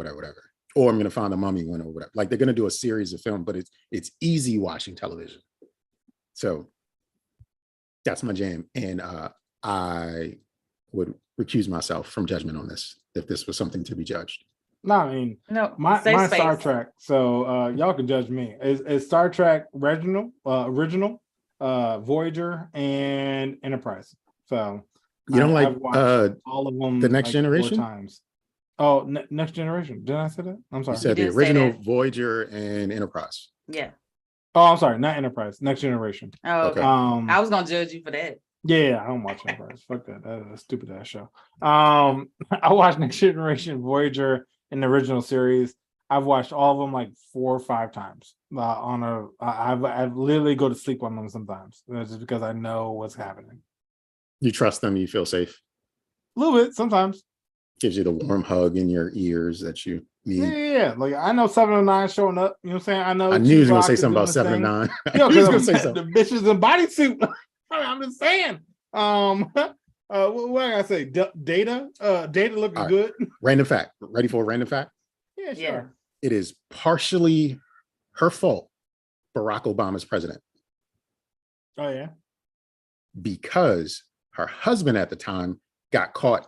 Or I'm going to find the Mummy one or whatever. Like they're going to do a series of film, but it's easy watching television. So that's my jam. And I would recuse myself from judgment on this if this was something to be judged. No, I mean, No, my safe Star space. Trek. So y'all can judge me. Is Star Trek original, Voyager, and Enterprise. So You don't I've like watched all of them The Next like Generation? 4 times. Oh, Next Generation. Did I say that? I'm sorry. You said the did say original that. Voyager and Enterprise. Yeah. Oh, I'm sorry. Not Enterprise. Next Generation. Oh, Okay. okay. I was gonna judge you for that. Yeah, I don't watch Enterprise. Fuck that. That's a stupid ass show. I watched Next Generation, Voyager, in the original series. I've watched all of them like 4 or 5 times. I've literally go to sleep on them sometimes. It's just because I know what's happening. You trust them, you feel safe. A little bit sometimes. Gives you the warm hug in your ears that you need. Yeah. Like I know 7 and 9 showing up. You know what I'm saying? I know. I knew he was gonna T-Rock say is something doing about his 7 and thing. 9. Yo, He was gonna because say something. the bitches in bodysuit. I'm just saying. What I gotta say? Data looking All right. good. Random fact. Ready for a random fact? Yeah, sure. Yeah. It is partially her fault Barack Obama's president, Oh yeah. because her husband at the time got caught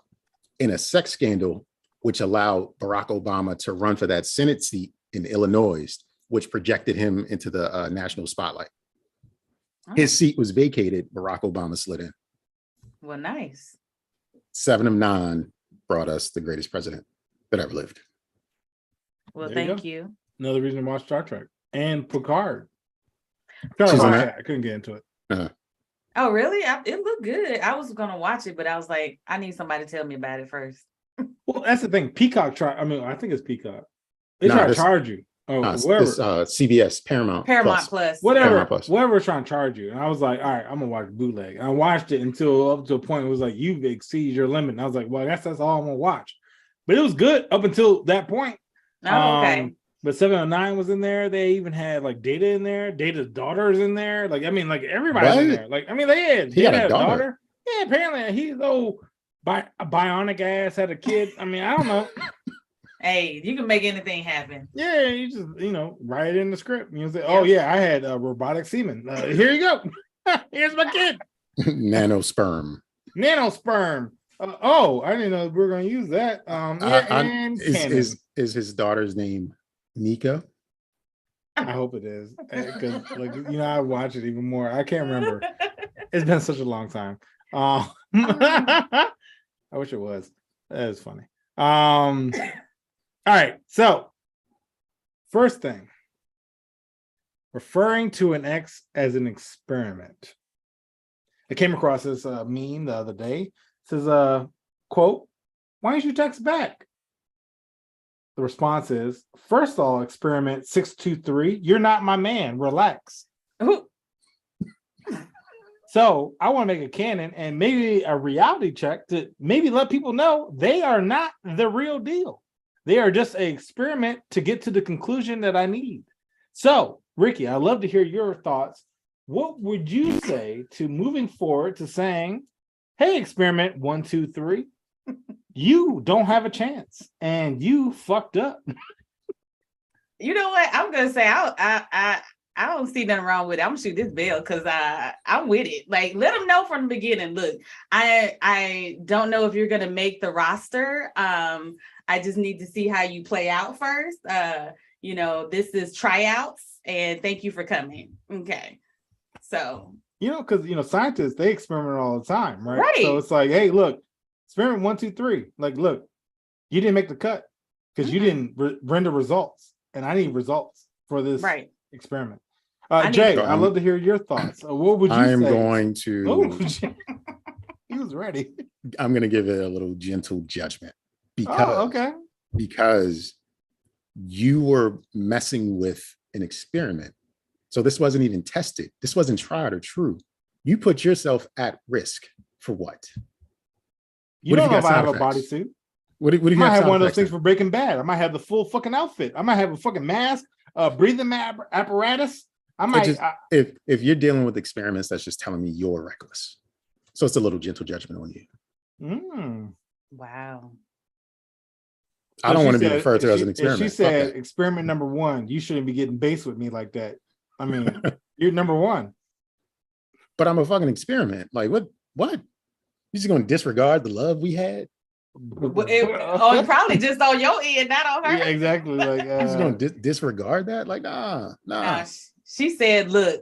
in a sex scandal, which allowed Barack Obama to run for that Senate seat in Illinois, which projected him into the national spotlight. Oh, His seat was vacated. Barack Obama slid in. well, nice. 7 of 9 brought us the greatest president that ever lived. Well, There you thank go. you. Another reason to watch Star Trek and Picard. She's on I that? couldn't get into it. Oh, really? It looked good. I was gonna watch it, but I was like, I need somebody to tell me about it first. Well, that's the thing. Peacock I think it's Peacock. They Nah, try to this- charge you. Oh, whatever. This CBS Paramount Plus. Whatever, Paramount Plus. whatever trying to charge you. And I was like, all right, I'm gonna watch bootleg. And I watched it until up to a point it was like, you've exceeded your limit. And I was like, well, that's all I'm gonna watch. But it was good up until that point. Oh, okay. But 709 was in there. They even had like Data in there. Data's daughter's in there. Like, I mean, like everybody's in What? there. Like, I mean, they had He got a had daughter? Yeah, apparently he's old bionic ass had a kid. I mean, I don't know. Hey, you can make anything happen. Yeah, you just write it in the script. You say, oh yeah, I had robotic semen. Here you go. Here's my kid. Nanosperm. Nanosperm. I didn't know we were going to use that. And Is his daughter's name Nika? I hope it is, because I watch it even more. I can't remember. It's been such a long time. I wish it was. That is funny. All right. So, first thing, referring to an ex as an experiment. I came across this meme the other day. It says, quote, why don't you text back? The response is, first of all, experiment 623, you're not my man. Relax. Ooh. So I want to make a canon and maybe a reality check to maybe let people know they are not the real deal. They are just an experiment to get to the conclusion that I need. So, Ricki, I'd love to hear your thoughts. What would you say to moving forward to saying, hey, experiment 1, 2, 3, you don't have a chance and you fucked up. You know what? I'm gonna say I don't see nothing wrong with it. I'm gonna shoot this bill because I'm with it. Like, let them know from the beginning. Look, I don't know if you're gonna make the roster. I just need to see how you play out first. This is tryouts, and thank you for coming. Okay, so because scientists, they experiment all the time, right? Right. So it's like, hey, look, experiment 1, 2, 3. Like, look, you didn't make the cut because you didn't render results, and I need results for this experiment. Jay, I'd love to hear your thoughts. What would you say? I am going to. He was ready. I'm going to give it a little gentle judgment because you were messing with an experiment. So this wasn't even tested. This wasn't tried or true. You put yourself at risk for what? You don't know if I have a bodysuit. What do you I might have one of those effects things for Breaking Bad. I might have the full fucking outfit. I might have a fucking mask, breathing apparatus. I might. If you're dealing with experiments, that's just telling me you're reckless. So it's a little gentle judgment on you. Wow. I don't want to be referred to as an experiment. She said, experiment number 1, you shouldn't be getting based with me like that. I mean, you're number 1. But I'm a fucking experiment. Like, what? You just gonna disregard the love we had? It probably just on your end, not on her. Yeah, exactly. Like You just gonna disregard that? Like, nah. She said, look,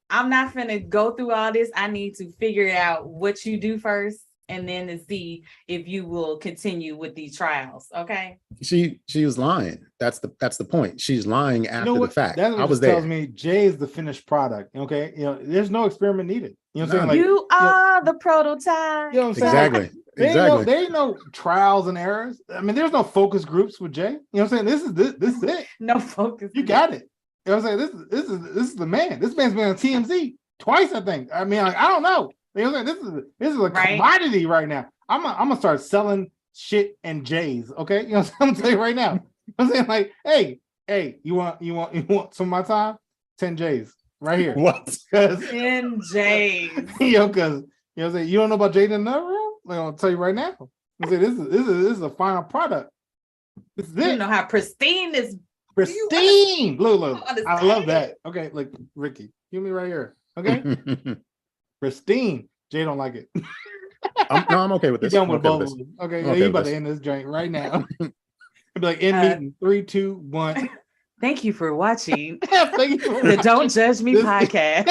I'm not finna go through all this. I need to figure out what you do first, and then to see if you will continue with these trials. Okay. She was lying. That's the point. She's lying after the fact. That's what I was tells there. me Jay is the finished product. Okay. There's no experiment needed. You know what I'm saying? Like, you are the prototype. You know what I'm saying? Exactly. There ain't no trials and errors. I mean, there's no focus groups with Jay. You know what I'm saying? This is it. No focus. You got it. You know what I'm saying? This is the man. This man's been on TMZ twice, I think. I mean, like, I don't know. You know what I'm saying? This is a commodity right now. I'm gonna start selling shit and J's. Okay, you know what I'm saying right now. I'm saying like, hey, you want some of my time? 10 J's right here. What? 10 J's. Because you know what I'm saying, you don't know about Jade in another room? Like, I'll tell you right now. I'm saying this is a final product. This is it. You know how pristine this. Pristine. Look. I love that. Okay, like Ricki, give me right here. Okay. Pristine. Jay don't like it. I'm okay with this. Done with both of them. Okay, you about to end this joint right now. Be like, end meeting. 3, 2, 1. Thank you for watching Thank you for the Don't Judge Me podcast.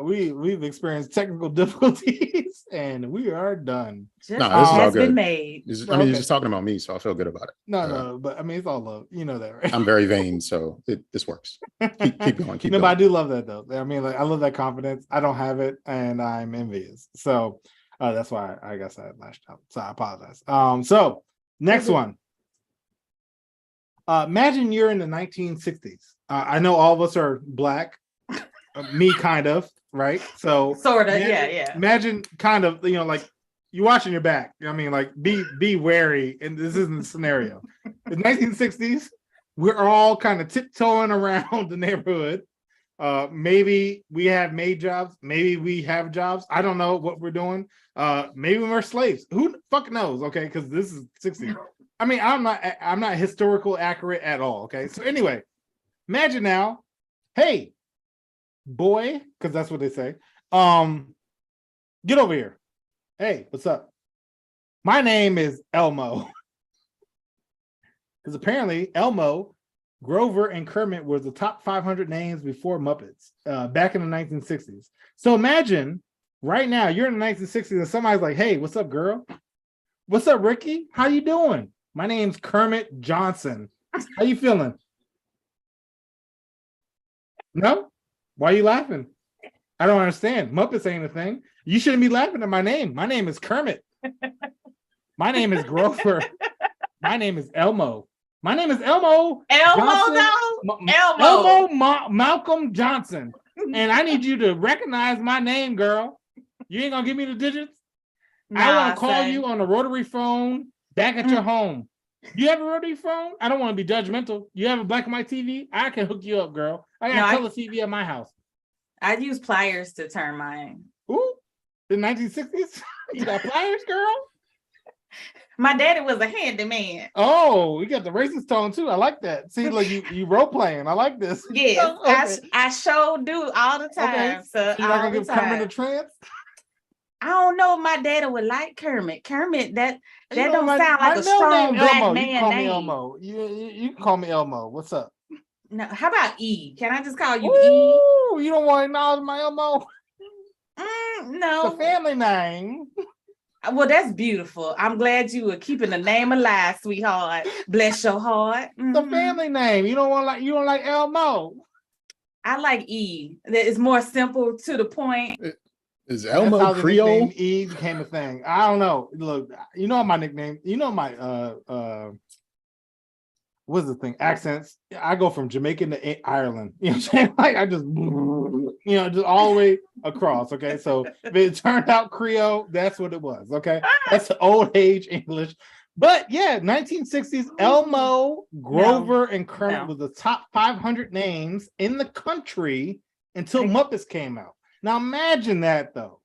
We've experienced technical difficulties and we are done. No, this is all good. Been made. You're just talking about me, so I feel good about it. No, but I mean, it's all love. You know that, right? I'm very vain, so this works. Keep going. Keep going. But I do love that though. I mean, like, I love that confidence. I don't have it, and I'm envious. So that's why I guess I lashed out. So I apologize. So next one. Imagine you're in the 1960s. I know all of us are Black. Me, kind of, right? So sort of, yeah. Imagine kind of, like, you're watching your back. I mean, like, be wary, and this isn't the scenario. The 1960s, we're all kind of tiptoeing around the neighborhood. Maybe we have maid jobs, maybe we have jobs. I don't know what we're doing. Maybe we're slaves. Who the fuck knows? Okay, because this is 60s. I mean, I'm not historical accurate at all. Okay, so anyway, imagine now, hey, boy, because that's what they say. Get over here. Hey, what's up? My name is Elmo. Because apparently Elmo, Grover, and Kermit were the top 500 names before Muppets back in the 1960s. So imagine right now you're in the 1960s and somebody's like, hey, what's up, girl? What's up, Ricki? How you doing? My name's Kermit Johnson. How you feeling? No? Why are you laughing? I don't understand. Muppets ain't a thing. You shouldn't be laughing at my name. My name is Kermit. My name is Grover. My name is Elmo. My name is Elmo. Elmo Malcolm Johnson. And I need you to recognize my name, girl. You ain't gonna give me the digits? I want to call you on a rotary phone back at your home. You have a rotary phone? I don't want to be judgmental. You have a black and white TV? I can hook you up, girl. I got color TV at my house. I use pliers to turn mine. Ooh, the 1960s? You got pliers, girl? My daddy was a handyman. Oh, you got the racist tone too. I like that. See, like you role playing. I like this. Yes, okay. I sure do all the time. Okay. So you're not gonna give Kermit a trance? I don't know if my daddy would like Kermit. Kermit, that don't sound like a strong black Elmo. man You call name. Me Elmo. You can call me Elmo. What's up? No, how about E? Can I just call you E? You don't want to acknowledge my Elmo? No. It's a family name. Well, that's beautiful. I'm glad you were keeping the name alive, sweetheart. Bless your heart. It's a family name. You don't like Elmo. I like E. It's more simple to the point. Is Elmo Creole? E became a thing. I don't know. Look, you know my nickname. You know my what's the thing? Accents. I go from Jamaican to Ireland. You know what I'm saying? Like I just just all the way across. Okay. So if it turned out Creole, that's what it was. Okay. That's old age English. But yeah, 1960s, Elmo, Grover, and Kermit was the top 500 names in the country until Muppets came out. Now imagine that though.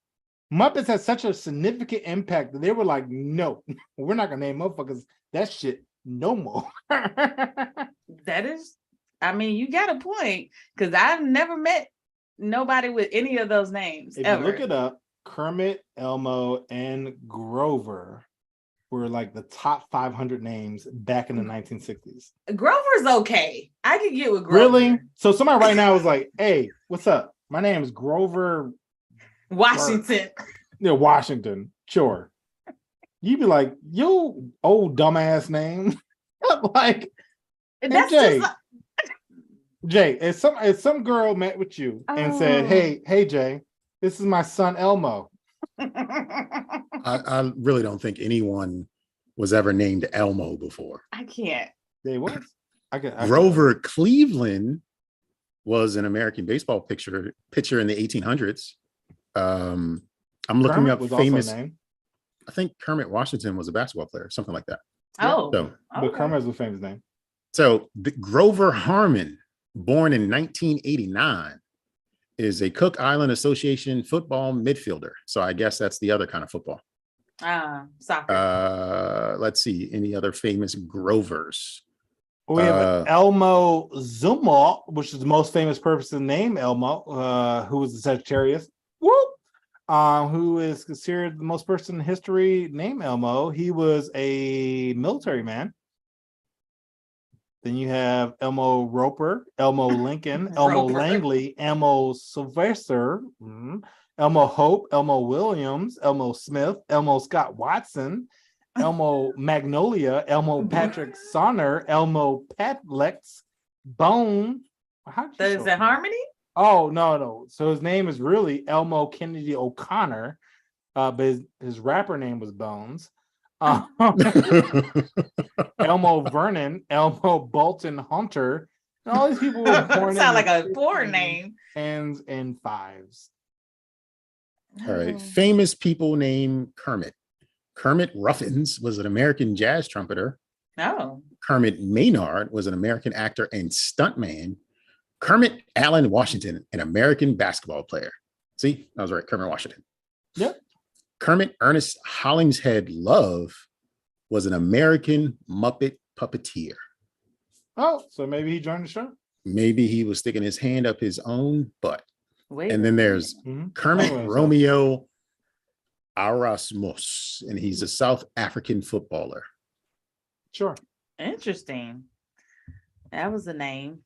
Muppets had such a significant impact that they were like, no, we're not gonna name motherfuckers that shit no more. That is, I mean, you got a point, because I've never met nobody with any of those names. If ever. you look it up, Kermit, Elmo, and Grover were like the top 500 names back in the 1960s. Grover's okay. I can get with Grover. Really? So somebody right now is like, "Hey, what's up? My name is Grover Washington." Washington. Sure. You'd be like, "Yo, old dumbass name." Like, That's Jay, just Jay, if some girl met with you and said, "Hey, Jay, this is my son Elmo." I really don't think anyone was ever named Elmo before. I can't. They was. Grover Cleveland was an American baseball pitcher in the 1800s. I'm looking Kermit up was famous. also a name. I think Kermit Washington was a basketball player, something like that. Oh, So, But Kermit is a famous name. So Grover Harmon, born in 1989, is a Cook Island Association football midfielder. So I guess that's the other kind of football. Soccer. Let's see, any other famous Grovers? We have Elmo Zuma, which is the most famous person named Elmo, who was the Sagittarius. Whoop! Who is considered the most person in history named Elmo. He was a military man. Then you have Elmo Roper, Elmo Lincoln, Elmo Langley, Elmo Sylvester, Elmo Hope, Elmo Williams, Elmo Smith, Elmo Scott Watson, Elmo Magnolia, Elmo Patrick Sonner, Elmo Patlex, Bone. Is it Harmony? Oh, no. So his name is really Elmo Kennedy O'Connor, but his rapper name was Bones. Elmo Vernon, Elmo Bolton Hunter, and all these people were born. Sound like a foreign name. Ends in fives. All right. Famous people named Kermit. Kermit Ruffins was an American jazz trumpeter. Oh. Kermit Maynard was an American actor and stuntman. Kermit Allen Washington, an American basketball player. See, I was right. Kermit Washington. Yep. Kermit Ernest Hollingshead Love was an American Muppet puppeteer. Oh, so maybe he joined the show. Maybe he was sticking his hand up his own butt. And then there's Kermit Romeo Erasmus, and he's a South African footballer. Sure. Interesting. That was a name.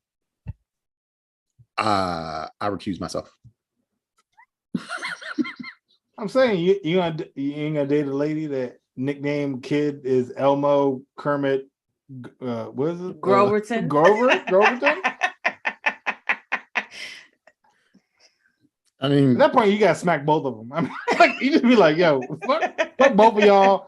I recuse myself. I'm saying you ain't gonna date a lady that nickname kid is Elmo Kermit. What is it? Groverton. Groverton. I mean, at that point, you gotta smack both of them. I mean, like, you just be like, "Yo, fuck both of y'all.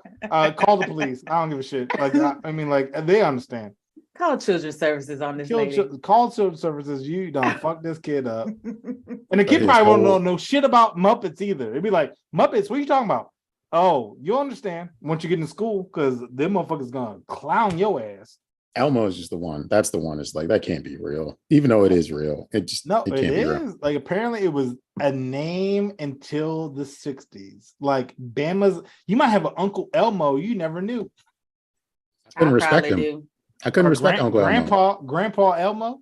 Call the police. I don't give a shit." Like, I mean, like they understand. Call children's services on this lady. Call children's services. You don't fuck this kid up. And the kid probably won't know shit about Muppets either. It'd be like, Muppets, what are you talking about? Oh, you'll understand once you get in school, because them motherfuckers gonna clown your ass. Elmo is just the one. That's the one. It's like, that can't be real. Even though it is real. It can't be real. Like, apparently it was a name until the 60s. Like Bama's, you might have an Uncle Elmo you never knew. I couldn't respect him. I couldn't respect Uncle Elmo. Grandpa Elmo?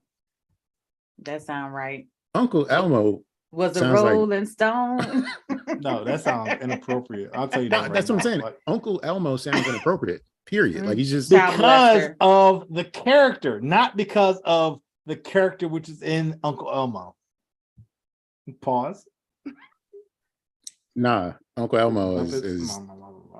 That sound right. Uncle Elmo was a Rolling Stone. No, that sounds inappropriate. I'll tell you that. That's what I'm saying. Like, Uncle Elmo sounds inappropriate. Period. Like, he's just because of the character, not because of the character which is in Uncle Elmo. Pause. Nah, Uncle Elmo is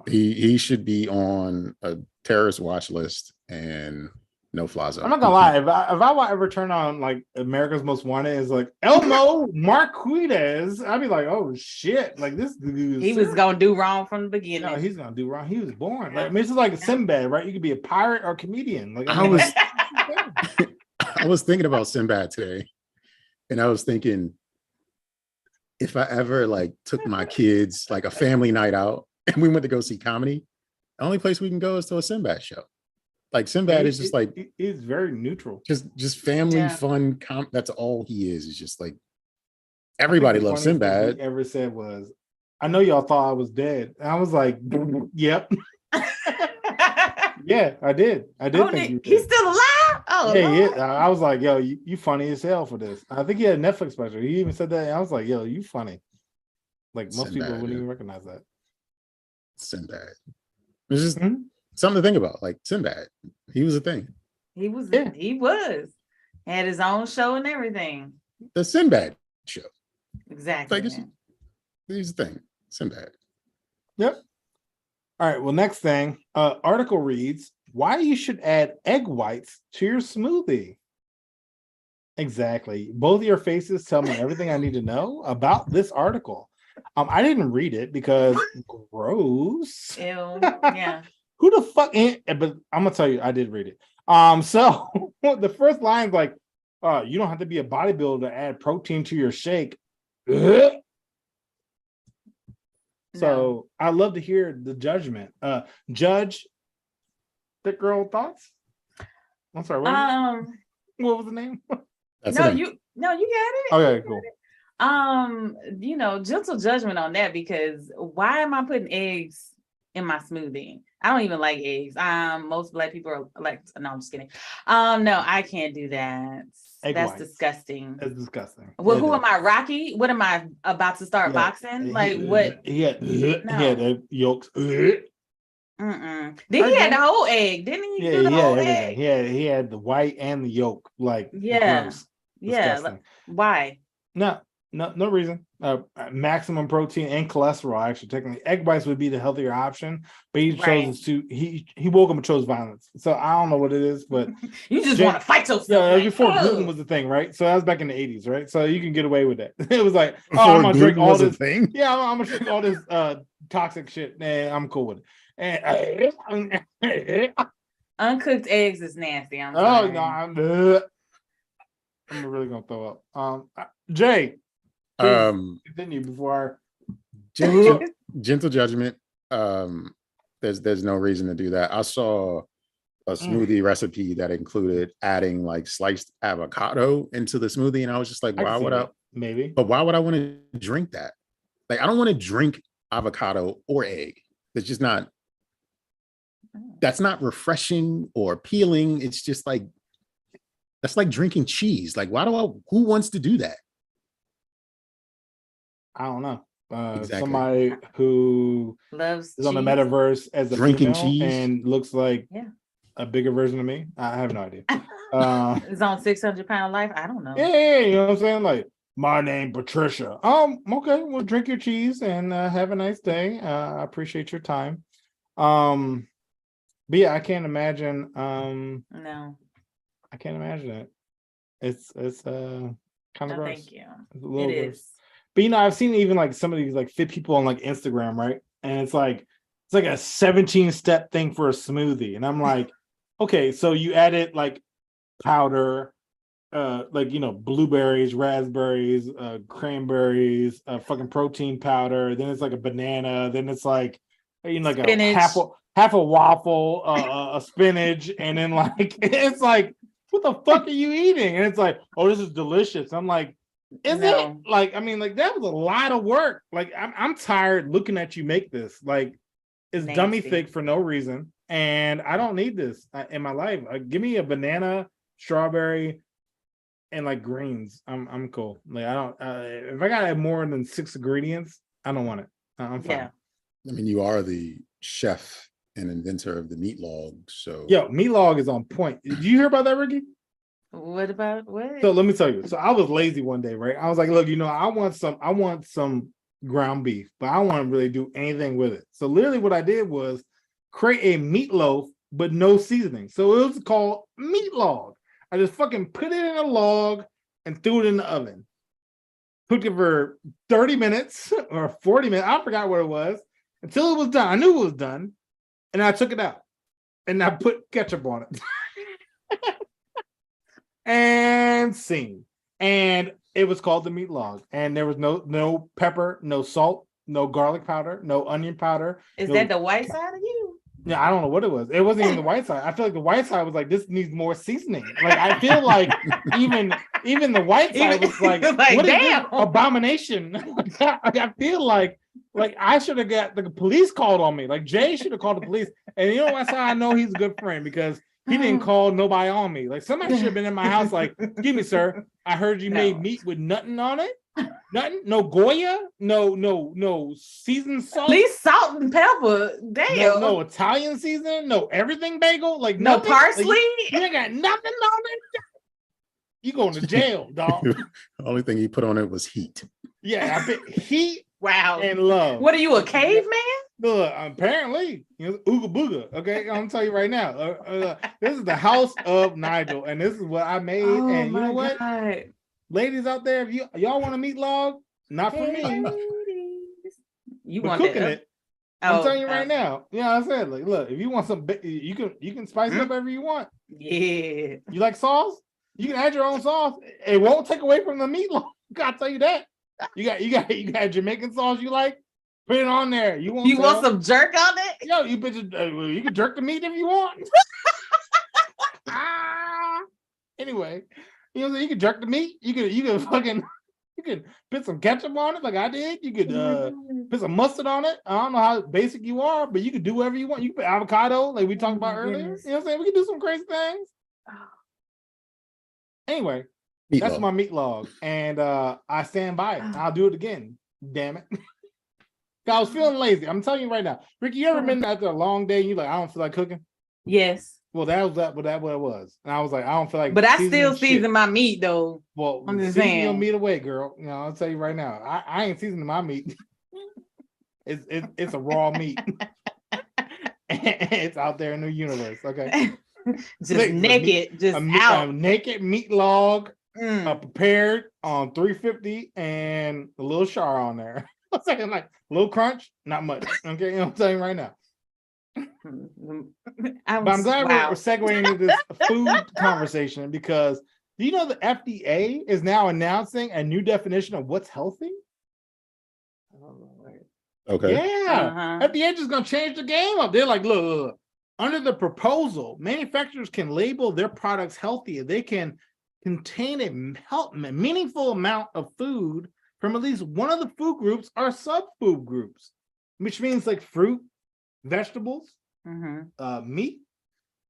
he should be on a terrorist watch list and no fly zone. I'm not gonna lie. If I ever turn on like America's Most Wanted, is like Elmo Marquez, I'd be like, oh shit! Like this dude. He was gonna do wrong from the beginning. No, he's gonna do wrong. He was born. Like, I mean, it's like a Sinbad, right? You could be a pirate or a comedian. Like I was thinking about Sinbad today, and I was thinking, if I ever like took my kids like a family night out and we went to go see comedy, the only place we can go is to a Sinbad show. Like Sinbad is just like, he's very neutral. Just family fun. That's all he is. It's just like, everybody loves Sinbad. He ever said was, I know y'all thought I was dead. And I was like, yep. Yeah, I did. Think he's still alive. Oh, yeah. I was like, yo, you funny as hell for this. I think he had a Netflix special. He even said that. And I was like, yo, you funny. Like most people wouldn't even recognize that. Sinbad. It's just something to think about. Like Sinbad, he was a thing. He was. Had his own show and everything. The Sinbad show. Exactly. Like he's a thing. Sinbad. Yep. All right. Well, next thing, article reads, why you should add egg whites to your smoothie. Exactly. Both of your faces tell me everything I need to know about this article. I didn't read it because gross. Ew. Yeah. Who the fuck? But I'm gonna tell you, I did read it. So the first line's like, you don't have to be a bodybuilder to add protein to your shake. So I love to hear the judgment. Judge, thick girl thoughts. I'm sorry. What was the name? You got it. Okay, cool. Gentle judgment on that, because why am I putting eggs in my smoothie? I don't even like eggs. Most Black people are like, no, I'm just kidding. No, I can't do that. That's disgusting. That's disgusting. Well, who am I, Rocky? What am I about to start boxing? Like what? He had the yolks. Then he had the whole egg, didn't he? Yeah, the whole egg? He had the white and the yolk. Like gross. Like, why? No reason. Maximum protein and cholesterol. Actually, technically, egg whites would be the healthier option, but he chose he woke up and chose violence. So I don't know what it is, but you just want to fight yourself. Yeah, before gluten was the thing, right? So that was back in the 80s, right? So you can get away with that. It was like, I'm gonna drink all this thing. Yeah, I'm gonna drink all this toxic shit. And I'm cool with it. And uncooked eggs is nasty. I'm sorry. I'm really gonna throw up. Jay. Continue before our gentle judgment. There's no reason to do that. I saw a smoothie recipe that included adding like sliced avocado into the smoothie, and I was just like, why would I? Maybe, but why would I want to drink that? Like, I don't want to drink avocado or egg. It's just not. That's not refreshing or appealing. It's just like that's like drinking cheese. Like, who wants to do that? I don't know. Exactly. Somebody who loves is on the metaverse as a drinking cheese and looks like a bigger version of me. I have no idea. It's on 600-pound life. I don't know. Yeah, you know what I'm saying? Like, my name Patricia. Okay, well, drink your cheese and have a nice day. I appreciate your time. But yeah, I can't imagine. No, I can't imagine it. It's kind of gross. Thank you. It is. But I've seen even like some of these like fit people on like Instagram, right? And it's like a 17-step thing for a smoothie. And I'm like, okay, so you added like powder, blueberries, raspberries, cranberries, fucking protein powder. Then it's like a banana. Then it's like, like spinach. a half a waffle, a spinach, and then like it's like, what the fuck are you eating? And it's like, oh, this is delicious. I'm like, is it? Like, I mean, like that was a lot of work. Like, I'm tired looking at you make this. Like, it's nasty. Dummy thick for no reason, and I don't need this in my life. Give me a banana, strawberry, and like greens. I'm cool. Like, I don't. If I gotta have more than 6 ingredients, I don't want it. I'm fine. Yeah. I mean, you are the chef and inventor of the meat log, so meat log is on point. Did you hear about that, Ricki? What about what? So let me tell you. So I was lazy one day, right? I was like, look, I want some ground beef, but I don't want to really do anything with it. So literally what I did was create a meatloaf, but no seasoning. So it was called meat log. I just fucking put it in a log and threw it in the oven. Cooked it for 30 minutes or 40 minutes. I forgot what it was until it was done. I knew it was done. And I took it out and I put ketchup on it. And scene. And it was called the meat log. And there was no pepper, no salt, no garlic powder, no onion powder. Is that the white side of you? Yeah, I don't know what it was. It wasn't even the white side. I feel like the white side was like, this needs more seasoning. Like, I feel like even the white side was like what damn. Is this abomination? I feel like I should have got the police called on me. Like, Jay should have called the police. And you know that's how I know he's a good friend, because he didn't call nobody on me. Like, somebody should have been in my house like, give me, sir. I heard you made meat with nothing on it. Nothing. No Goya. No seasoned salt. At least salt and pepper. Damn. No Italian season. No everything bagel. Like no nothing. parsley. Like, you ain't got nothing on it. You going to jail, dog. The only thing he put on it was heat. Yeah, I bet heat. Wow. And love. What are you, a caveman? Look, apparently, ooga booga. Okay, I'm gonna tell you right now. This is the house of Nygel, and this is what I made. Oh, and you know what, God. ladies out there, if y'all want a meat log, not for me. You but want cooking that? it? I'm telling you right now. You know what I said? Like, look, if you want some, you can spice it up whatever you want. Yeah. You like sauce? You can add your own sauce. It won't take away from the meat log. Gotta tell you that. You got Jamaican sauce you like. Put it on there. You want some jerk on it? Yo, you bitches, you can jerk the meat if you want. Anyway, you know what I'm saying? You can jerk the meat. You can put some ketchup on it like I did. You could put some mustard on it. I don't know how basic you are, but you can do whatever you want. You can put avocado like we talked about earlier. Goodness. You know what I'm saying? We can do some crazy things. Anyway, Meat that's log. my meat log. And I stand by it. I'll do it again. Damn it. I was feeling lazy. I'm telling you right now. Ricki, you ever been after a long day and you're like, I don't feel like cooking? Yes. Well, that was what it was. And I was like, I don't feel like. But I still seasoning season shit. my meat though. Well, I'm just season saying. your meat away, girl. You know, I'll tell you right now. I ain't seasoning my meat. It's a raw meat. It's out there in the universe. Okay. Just naked, just out. A naked meat log, prepared on 350 and a little char on there. I'm saying like a little crunch, not much. Okay, you know what I'm saying right now. But I'm glad we're segueing into this food conversation because do you know the FDA is now announcing a new definition of what's healthy? Okay. Yeah. FDA just gonna change the game up. They're like, look, under the proposal, manufacturers can label their products healthy. They can contain a meaningful amount of food from at least one of the food groups or subfood groups, which means like fruit, vegetables, meat.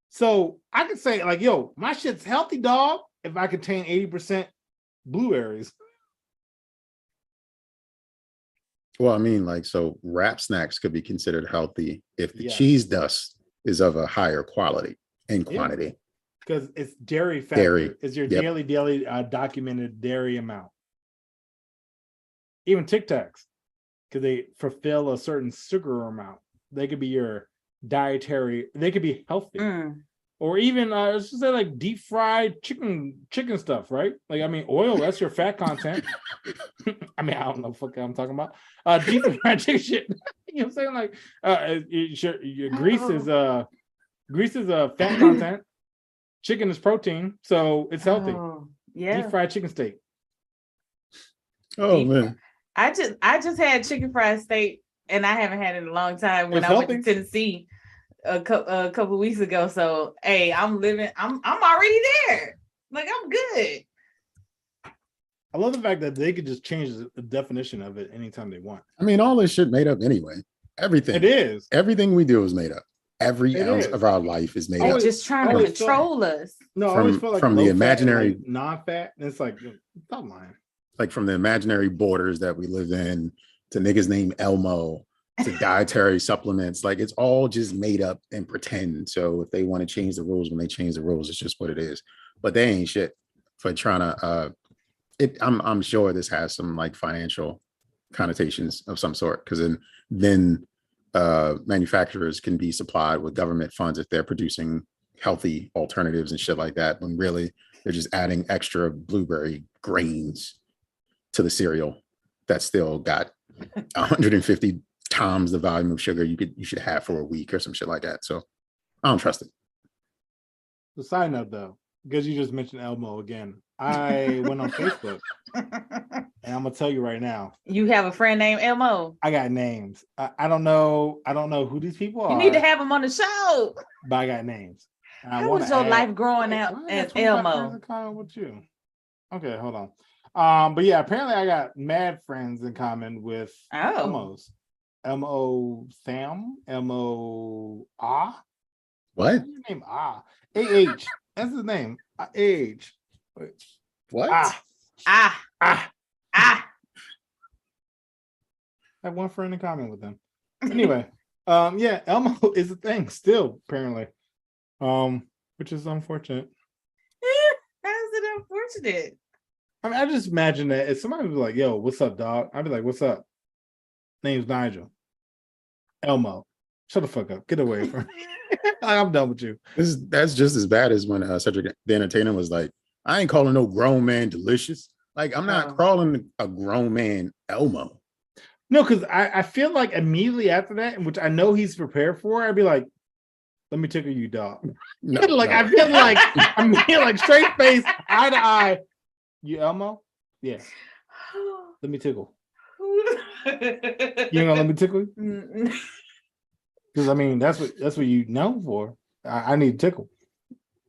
So I could say like, yo, my shit's healthy, dog, if I contain 80% blueberries. Well, I mean, like, so wrap snacks could be considered healthy if the cheese dust is of a higher quality and quantity. Because it's dairy factor. Dairy. It's your daily documented dairy amount. Even Tic Tacs, because they fulfill a certain sugar amount. They could be your dietary, they could be healthy. Or even let's just say like deep fried chicken stuff, right? Like, I mean, oil, that's your fat content. I mean, I don't know what I'm talking about. Deep fried chicken shit. You know what I'm saying? Like your grease is fat content. Chicken is protein, so it's healthy. Yeah. Deep fried chicken steak. Oh man. I just had chicken fried steak and I haven't had it in a long time when I went to Tennessee a couple of weeks ago. So hey, I'm already there. Like I'm good. I love the fact that they could just change the definition of it anytime they want. I mean, all this shit made up anyway. Everything. It is. Everything we do is made up. Every ounce of our life is made up. Just trying to control us. No, I always feel like from the imaginary fat, like non-fat. And it's like, stop lying. Like from the imaginary borders that we live in to niggas named Elmo to dietary supplements. Like it's all just made up and pretend. So if they want to change the rules, when they change the rules, it's just what it is. But they ain't shit for trying to. I'm sure this has some like financial connotations of some sort because then manufacturers can be supplied with government funds if they're producing healthy alternatives and shit like that. When really they're just adding extra blueberry grains to the cereal that still got 150 times the volume of sugar you should have for a week or some shit like that. So I don't trust it. The side note though, because you just mentioned Elmo again, I went on Facebook and I'm gonna tell you right now. You have a friend named Elmo. I got names. I don't know who these people are. You need to have them on the show. But I got names. How was your life growing up as Elmo? With you. Okay, hold on. But yeah, apparently I got mad friends in common with Elmos. Elmo Sam, Elmo Ah. What? What's your name? Ah. AH. That's his name. AH. What? Ah. I have one friend in common with them. Anyway, yeah, Elmo is a thing still, apparently. Which is unfortunate. How's it unfortunate? I mean, I just imagine that if somebody was like, "Yo, what's up, dog?" I'd be like, "What's up?" Name's Nygel. Elmo. Shut the fuck up. Get away from me. I'm done with you. That's just as bad as when Cedric the Entertainer was like, I ain't calling no grown man delicious. Like, I'm not calling a grown man Elmo. No, because I feel like immediately after that, which I know he's prepared for, I'd be like, let me tickle you, dog. No, like, no. I feel like I'm like straight face, eye to eye. You Elmo? Yeah. Let me tickle. You ain't gonna let me tickle you? Because I mean, that's what you know for. I need to tickle.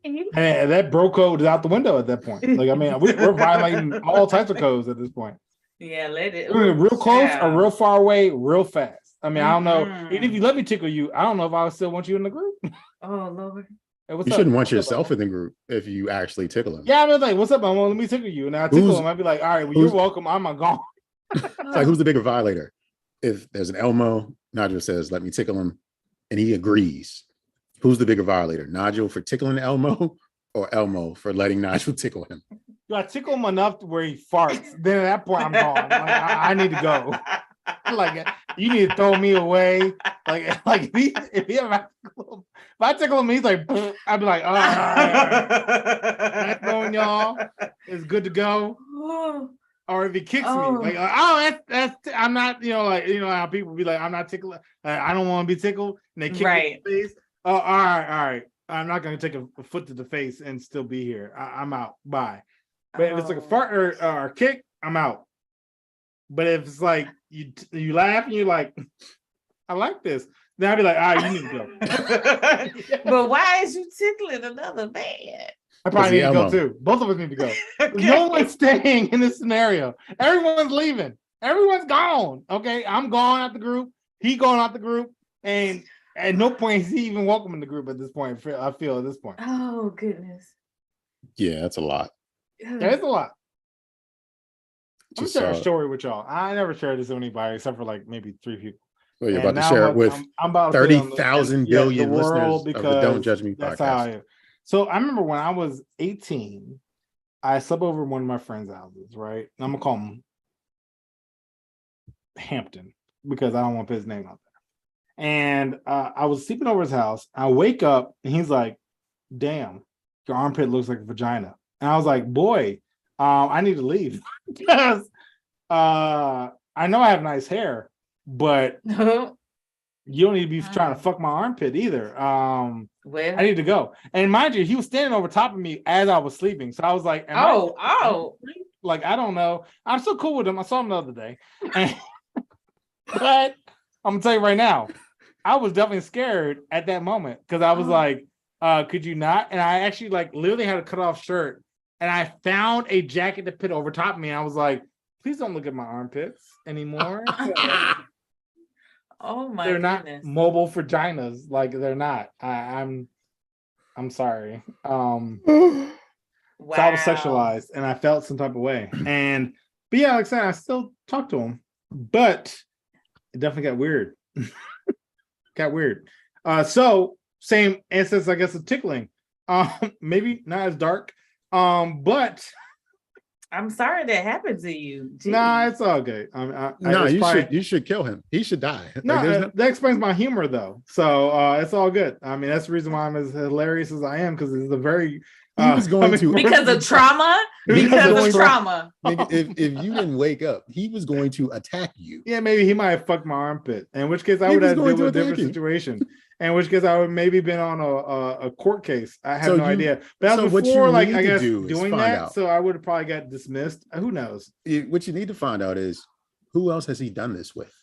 And that bro code is out the window at that point. Like, I mean, we're violating all types of codes at this point. Yeah, let it. Real close or real far away, real fast. I mean, I don't know. Even if you let me tickle you, I don't know if I would still want you in the group. Oh, Lord. Hey, you shouldn't want yourself in the group if you actually tickle him. Yeah, I mean, like, what's up, Elmo? Let me tickle you. And I tickle him. I'd be like, all right, well, you're welcome. I'm gone. It's like, who's the bigger violator? If there's an Elmo, Nygel says, let me tickle him, and he agrees. Who's the bigger violator? Nygel for tickling Elmo or Elmo for letting Nygel tickle him? I tickle him enough to where he farts. Then at that point, I'm gone. Like, I need to go. Like, you need to throw me away. Like if I tickle him, he's like, I'd be like, all right. Throwing y'all. It's good to go. Or if he kicks me, like, that's I'm not, how people be like, I'm not tickled. I don't want to be tickled, and they kick me in the face. Oh, all right. I'm not going to take a foot to the face and still be here. I'm out. Bye. But if it's like a fart or a kick, I'm out. But if it's like you laugh and you're like, I like this, then I'd be like, all right, you need to go. But why is you tickling another man? I probably need to go too. Both of us need to go. Okay. No one's staying in this scenario. Everyone's leaving. Everyone's gone. Okay, I'm gone out the group. He going out the group, and at no point is he even welcome in the group at this point. I feel at this point. Oh goodness. Yeah, that's a lot. Yeah, it's a lot. I'm gonna share a story with y'all. I never shared this with anybody except for like maybe 3 people. Well, you're about to share it with 30,000 billion listeners of the Don't Judge Me podcast. That's how I am. So I remember when I was 18, I slept over at one of my friends' houses, right? I'm gonna call him Hampton because I don't want to put his name out there. And I was sleeping over his house. I wake up and he's like, damn, your armpit looks like a vagina. And I was like, boy, I need to leave because I know I have nice hair, but you don't need to be trying to fuck my armpit either. I need to go. And mind you, he was standing over top of me as I was sleeping. So I was like, like, I don't know. I'm still cool with him. I saw him the other day. But I'm gonna tell you right now, I was definitely scared at that moment because I was like, could you not? And I actually like literally had a cut off shirt. And I found a jacket to put over top of me. And I was like, please don't look at my armpits anymore. Oh my They're goodness. Not mobile vaginas. Like they're not. I'm sorry. Wow. So I was sexualized and I felt some type of way. But yeah, like I said, I still talk to him. But it definitely got weird. Got weird. So same instance, I guess, of tickling. Maybe not as dark. But I'm sorry that happened to you. Jeez. Nah, it's all good. You should kill him. He should die. No, that explains my humor though. So it's all good. I mean, that's the reason why I'm as hilarious as I am, because it's a very because of trauma. Because of trauma. If you didn't wake up, he was going to attack you. Yeah, maybe he might have fucked my armpit. In which case I would have to deal with a different situation. In which case I would maybe been on a court case. I have no idea. But that was before, like, I guess doing that. So I would have probably got dismissed. Who knows? What you need to find out is who else has he done this with?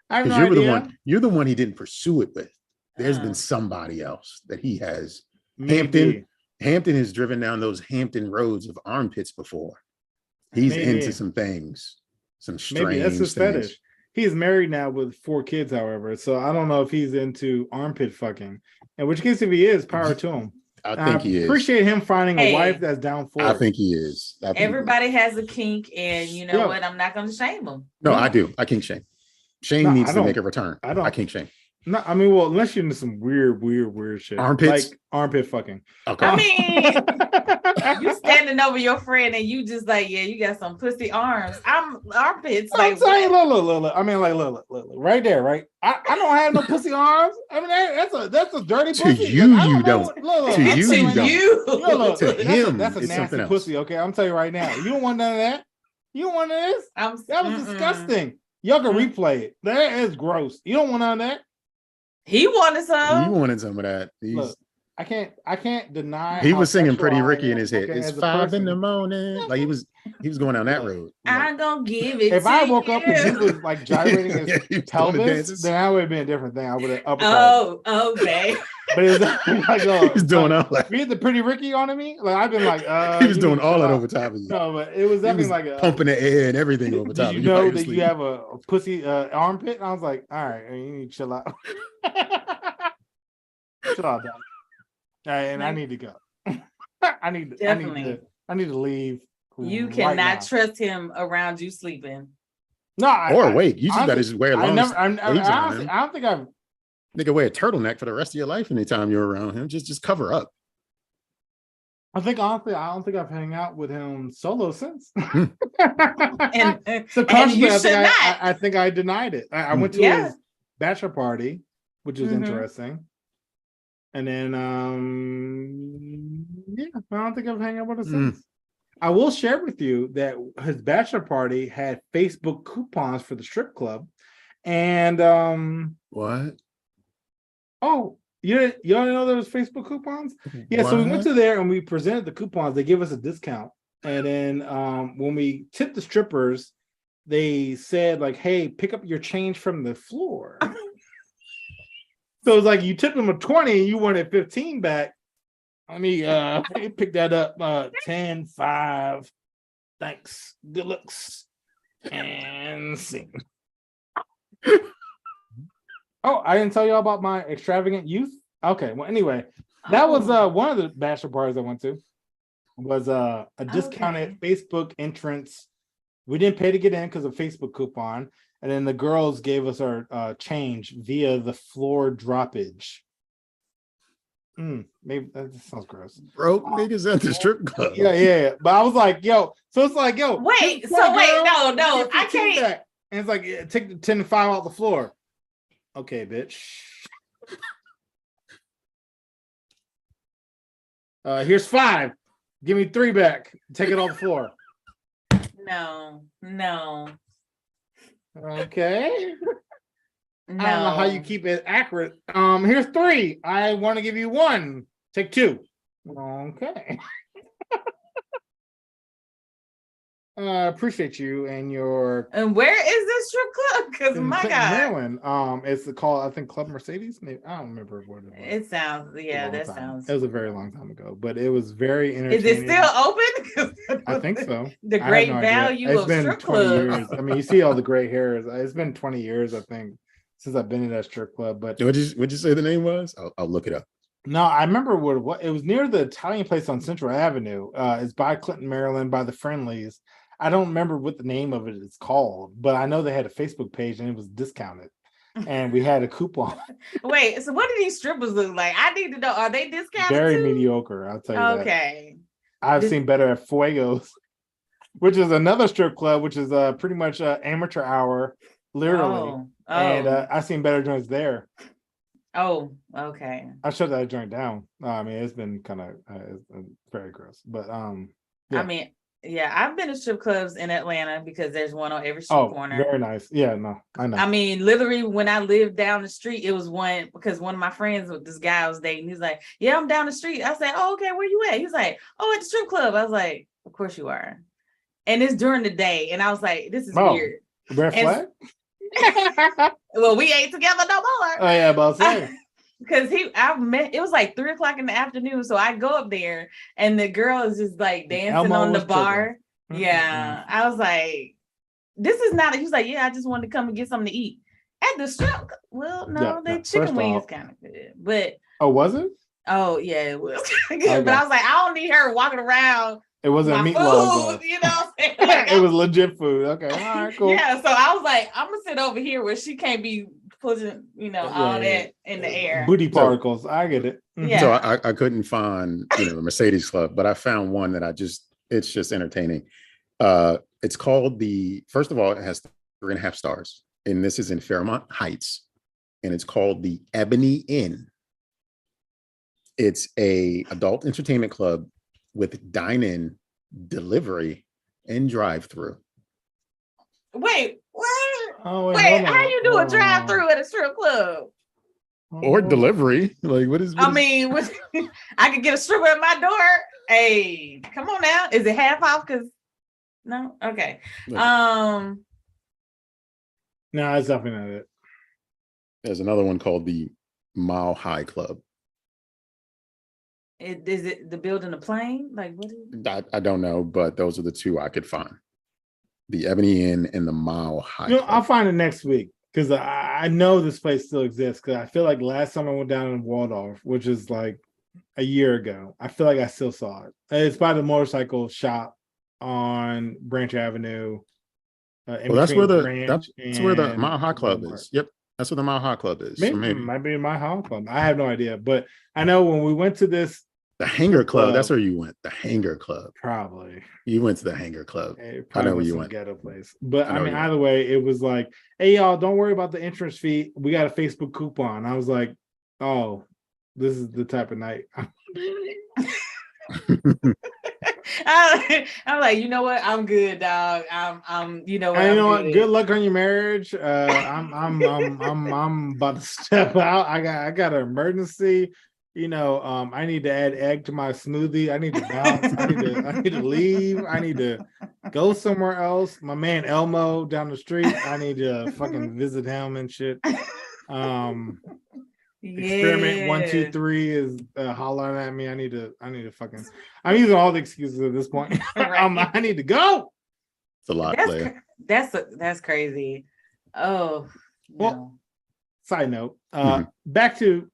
I have no idea. You're the one he didn't pursue it with. There's been somebody else that he has. Maybe. Hampton has driven down those Hampton roads of armpits before. He's into some things, some strange Maybe that's his things. fetish. He is married now with 4 kids, however. So I don't know if he's into armpit fucking. In which case, if he is, power to him. I think he is. Appreciate him finding a wife that's down for it. I think he is. Everybody has a kink, and you know what? I'm not going to shame him. No, I do. I kink shame. Shane needs to make a return. I can't shame. No, I mean, well, unless you're into some weird shit. Armpits? Like armpit fucking. Okay. I mean, you standing over your friend and you just like, yeah, you got some pussy arms. I'm armpits. I'm saying, look. I mean, like, look, right there, right? I don't have no pussy arms. I mean, that's a dirty pussy. To you don't. Look, to you don't. Look, to him, that's a nasty pussy. Okay, I'm telling you right now. You don't want none of that. You don't want none of this. That was disgusting. Y'all can replay it. That is gross. You don't want none of that. He wanted some. He wanted some of that. Look, I can't deny. He was singing Pretty Ricky in his head. Okay, it's 5 in the morning. Like he was going down that road. I'm gonna give it. If I woke up and he was like gyrating his pelvis, then I would have been a different thing. I would have okay. But it was like, he's doing all that. You had the Pretty Ricky on me. Like I've been like, he was doing all that over top of you. No, but it was definitely like pumping the air and everything over top. Did you know that you have a pussy armpit? And I was like, all right, you need to chill out. Chill out, dog. All right, and I need to go. I need to leave. You cannot trust him around you sleeping. No, or wake. You just better just wear long. I don't think I've. Nigga, wear a turtleneck for the rest of your life anytime you're around him. Just cover up. I think honestly, I don't think I've hung out with him solo since. and subconsciously, and I think I denied it. I went to his bachelor party, which was interesting. And then, I don't think I've hung out with him since. I will share with you that his bachelor party had Facebook coupons for the strip club. And what? Oh, you don't know there was Facebook coupons? Yeah, so we went to there and we presented the coupons. They gave us a discount. And then when we tipped the strippers, they said like, hey, pick up your change from the floor. So it's like you tipped them a 20 and you wanted 15 back. Let me pick that up. 10, 5. Thanks. Good looks. And sing. Oh, I didn't tell you all about my extravagant youth. Okay, well, anyway, that was one of the bachelor parties I went to. Was a discounted Facebook entrance. We didn't pay to get in because of Facebook coupon, and then the girls gave us our change via the floor droppage. Maybe that sounds gross. Broke niggas at the strip club. Yeah. But I was like, yo, so it's like, yo, no, I can't. Back. And it's like, take the 10 to 5 off the floor. Okay, bitch. Here's 5. Give me 3 back. Take it off the floor. No. Okay. No. I don't know how you keep it accurate. Here's 3. I want to give you 1. Take 2. Okay. Appreciate you and your. And where is this strip club? Because my God, Maryland. It's called, I think, Club Mercedes. Maybe I don't remember what it was. It sounds. Yeah, that sounds. It was a very long time ago, but it was very entertaining. Is it still open? I think so. The great value of strip clubs. I mean, you see all the gray hairs. It's been 20 years, I think, since I've been in that strip club. But what'd you say the name was? I'll look it up. No, I remember what it was near the Italian place on Central Avenue. It's by Clinton, Maryland, by the Friendlies. I don't remember what the name of it is called, but I know they had a Facebook page and it was discounted, and we had a coupon. Wait, so what do these strippers look like? I need to know. Are they discounted? Very too? Mediocre, I'll tell you. Okay. I've seen better at Fuegos, which is another strip club, which is pretty much amateur hour, literally. And I've seen better joints there. Oh, okay. I shut that joint down. I mean, it's been kind of very gross, but yeah. I mean. Yeah, I've been to strip clubs in Atlanta because there's one on every street corner. Very nice. Yeah, no, I know. I mean, literally, when I lived down the street, it was one because one of my friends with this guy I was dating, he's like, yeah, I'm down the street. I said, oh, okay, where you at? He's like, oh, at the strip club. I was like, of course you are. And it's during the day. And I was like, this is weird. Red flag? Well, we ain't together no more. Oh, yeah, about to say. Because it was like 3:00 in the afternoon. So I go up there and the girl is just like dancing Elmo on the bar. Yeah. I was like, this is not, he was like, yeah, I just wanted to come and get something to eat. At the strip, well, no, the chicken wing is kind of good. But was it? Oh, yeah, it was kind of good. Okay. But I was like, I don't need her walking around. It wasn't meatloaf. You know what I'm It was legit food. Okay, all right, cool. Yeah, so I was like, I'm gonna sit over here where she can't be putting, all that in the air. Booty particles. I get it. Yeah. So I couldn't find, the Mercedes Club, but I found one that it's just entertaining. It's called first of all, it has 3.5 stars, and this is in Fairmont Heights, and it's called the Ebony Inn. It's a adult entertainment club with dine-in, delivery, and drive-through. Wait, what? Oh, wait, how you do a drive-through at a strip club? Or delivery. Like, what is I could get a stripper at my door. Hey, come on now. Is it half off? Because no? Okay. No, that's definitely not it. There's another one called the Mile High Club. Is it the building a plane? Like, what is it? I don't know, but those are the two I could find. The Ebony Inn and the Mile High Club. I'll find it next week, because I know this place still exists, because I feel like last time I went down in Waldorf, which is like a year ago, I feel like I still saw it. It's by the motorcycle shop on Branch Avenue. That's where the Mile High Club is. Yep. That's where the Mile High Club is. Maybe it might be my High Club. I have no idea, but I know when we went to the Hanger Club, that's where you went. The Hanger Club. Probably. You went to the Hanger Club. I know where you went. Ghetto place. But I mean, either way, it was like, hey, y'all, don't worry about the entrance fee. We got a Facebook coupon. I was like, oh, this is the type of night. I'm like, you know what? I'm good, dog. I'm you know what? You know what? Good luck on your marriage. I'm about to step out. I got an emergency. I need to add egg to my smoothie. I need to bounce. I need to leave. I need to go somewhere else. My man Elmo down the street. I need to fucking visit him and shit. Experiment 1, 2, 3 is hollering at me. I need to fucking. I'm using all the excuses at this point. I need to go. It's a lot, player. That's crazy. Oh, well. No. Side note. Back to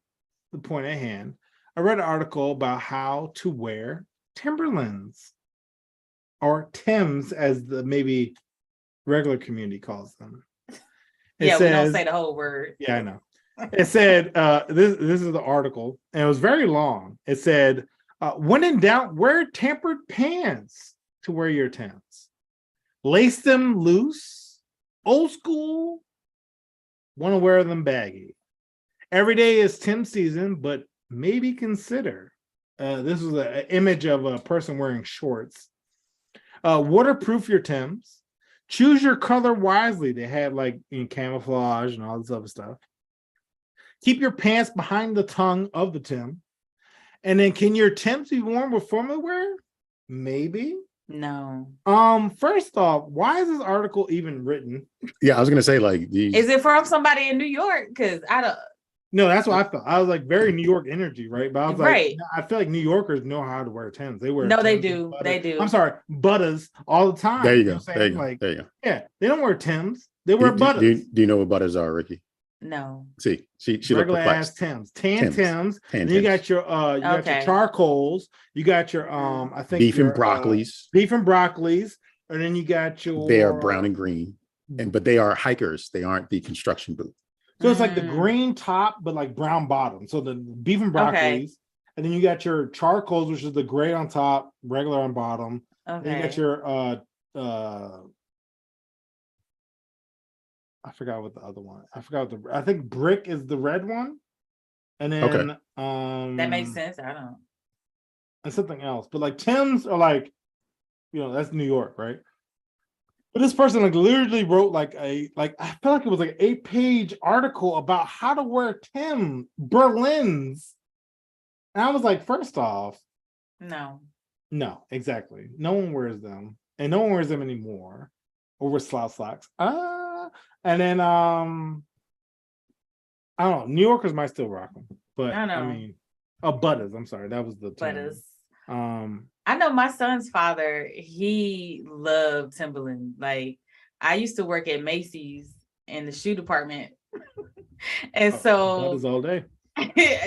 the point at hand. I read an article about how to wear Timberlands, or Tims, as the maybe regular community calls them. We don't say the whole word. Yeah, I know. It said, this is the article, and it was very long. It said, when in doubt, wear tempered pants to wear your Tims. Lace them loose, old school, want to wear them baggy. Every day is Tim season, but maybe consider. This was an image of a person wearing shorts. Waterproof your Tims. Choose your color wisely. They had like in camouflage and all this other stuff. Keep your pants behind the tongue of the Tim. And then, can your Tims be worn with formal wear? Maybe. No. First off, why is this article even written? Yeah, I was gonna say, like, is it from somebody in New York? Because I don't. No, that's what I felt. I was like, very New York energy, right? But I was right. like, I feel like New Yorkers know how to wear Tims. They wear. No, Tims they do. They do. I'm sorry, butters all the time. There you go. There you go. There you go. Yeah, they don't wear Tims. They wear butters. Do you know what butters are, Ricky? No. See, she regular ass Tims, Tims. And you got your got your charcoals. You got your I think beef and broccolis, and then you got your. They are brown and green, but they are hikers. They aren't the construction boot. So it's like the green top, but like brown bottom. So the beef and broccolis, and then you got your charcoals, which is the gray on top, regular on bottom. Okay. Then you got your I forgot what the other one. I think brick is the red one. And then that makes sense. I don't. And something else. But like Tims are like, that's New York, right? But this person like literally wrote I feel like it was like an 8-page article about how to wear Berlins. And I was like, first off, no, exactly. No one wears them, and no one wears them anymore. Or with slacks. And then I don't know. New Yorkers might still rock them, but I mean, butters. I'm sorry, that was the term. Butters. I know my son's father. He loved Timberland. Like, I used to work at Macy's in the shoe department, and so butters all day.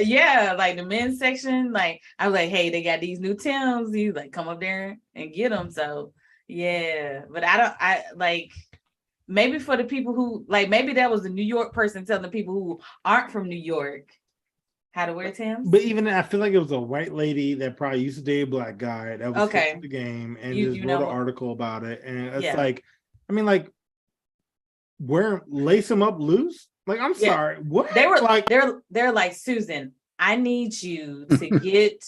Yeah, like the men's section. Like, I was like, hey, they got these new Tims. He's like, come up there and get them. So Yeah, but I like, maybe for the people who like, maybe that was a New York person telling the people who aren't from New York how to wear Timbs. But even I feel like it was a white lady that probably used to date a black guy that was Okay. in the game and You just wrote know an article about it. And it's Yeah. like, I mean, like, lace them up loose. Like, I'm Yeah. sorry, what? They were like, they're like, Susan, I need you to get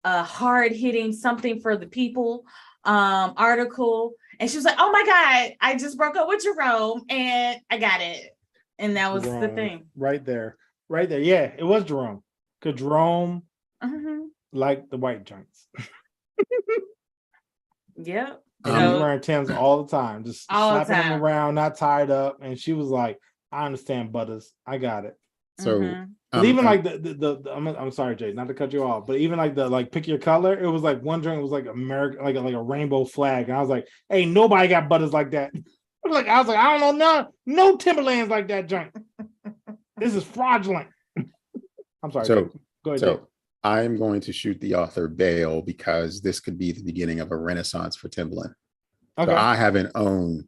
a hard hitting something for the people article. And she was like, oh my God, I just broke up with Jerome and I got it. And that was the thing. Right there. Yeah, it was Jerome. Because Jerome liked the white joints. Yep. And he was wearing Timbs all the time, just slapping them around, not tied up. And she was like, I understand, Butters. I got it. So but even like I'm sorry, Jay, not to cut you off, but even like the pick your color, it was like one drink was like American, like a rainbow flag, and I was like, hey, nobody got Butters like that. I was like, I don't know, no Timberlands like that drink. This is fraudulent. I'm sorry. So Jay. Go ahead. So Jay. I'm going to shoot the author bail because this could be the beginning of a renaissance for Timberland. Okay. So I haven't owned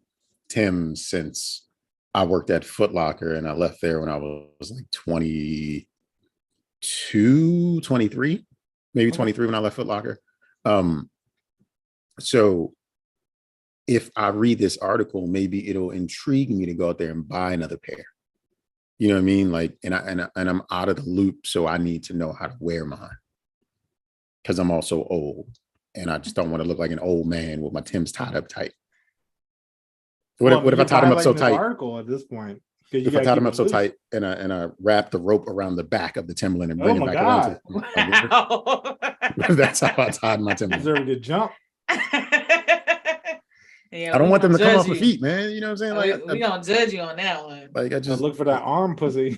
Tim's since I worked at Foot Locker, and I left there when I was like 22, 23, maybe 23 when I left Foot Locker. So if I read this article, maybe it'll intrigue me to go out there and buy another pair. You know what I mean? Like, and I'm out of the loop, so I need to know how to wear mine because I'm also old, and I just don't want to look like an old man with my Timbs tied up tight. What if I tied them up so tight? Article at this point. If I tied them up so tight and I wrapped the rope around the back of the Timberland and bring it back around to that's how I tied my Timberland. Deserve to jump. Yeah, I don't want them to come off my feet, man. You know what I'm saying? Like, we gonna judge you on that one. Like, I just look for that arm pussy.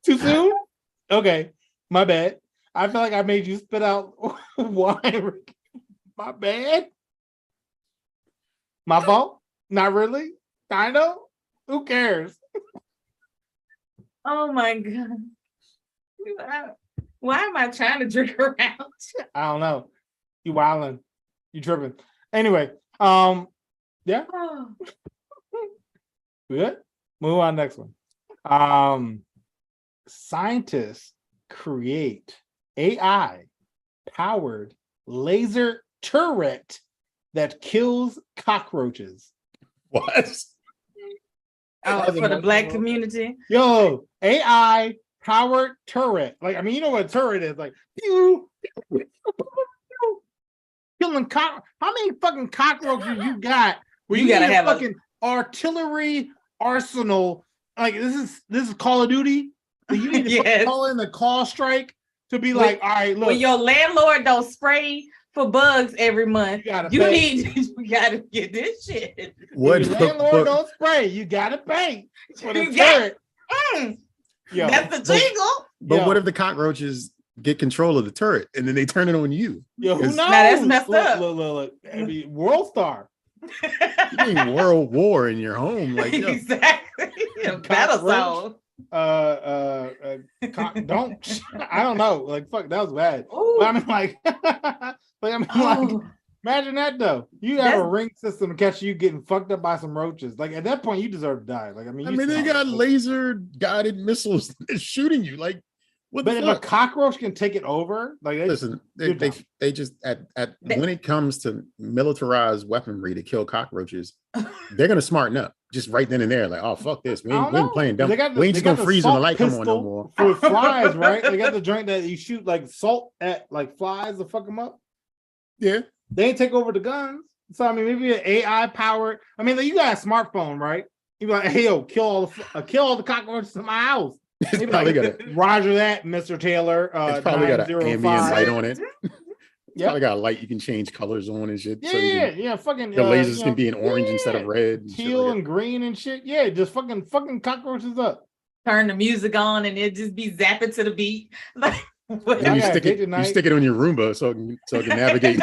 Too soon? Okay, my bad. I feel like I made you spit out wine. My bad. My fault? Not really. Kind of. Who cares? Oh my God. Why am I trying to drink around? I don't know. You wilding. You tripping. Anyway, yeah. Oh. Good. Move on next one. Scientists create AI powered laser turret that kills cockroaches. What? Oh, for the Black community. Yo, AI powered turret. Like, I mean, you know what a turret is? Like, pew, pew, killing how many fucking cockroaches you got? Where you gotta have fucking artillery arsenal. Like, this is Call of Duty. So you need to call in the call strike to be like, all right, look. When your landlord don't spray for bugs every month, you gotta get this shit. When your landlord don't spray, you gotta pay for the turret. Yo, that's the jingle. But what if the cockroaches get control of the turret and then they turn it on you? Yo, who knows? Now that's messed up. Look. I mean, World Star. You mean World War in your home? Like, yo. Exactly. Battle zone. Don't. I don't know. Like, fuck, that was bad. But I mean, like, like, imagine that though. You have a ring system to catch you getting fucked up by some roaches. Like, at that point, you deserve to die. Like, I mean, they got laser guided missiles shooting you. Like, what? But if a cockroach can take it over, like, they just when it comes to militarized weaponry to kill cockroaches, they're gonna smarten up just right then and there. Like, oh, fuck this, we ain't playing dumb. We ain't just gonna freeze when the light come on no more. For flies, right? They got the joint that you shoot like salt at like flies to fuck them up. Yeah, they ain't take over the guns. So I mean, maybe an AI powered. I mean, like, you got a smartphone, right? You be like, hey, yo, kill all the cockroaches in my house. It's probably got Roger that, Mr. Taylor. It's probably got an ambient light on it. It's probably got a light you can change colors on and shit. Yeah, fucking the lasers can be in orange instead of red, teal and green and shit. Yeah, just fucking cockroaches up. Turn the music on and it just be zapping to the beat. Like, and you stick it on your Roomba so it can navigate.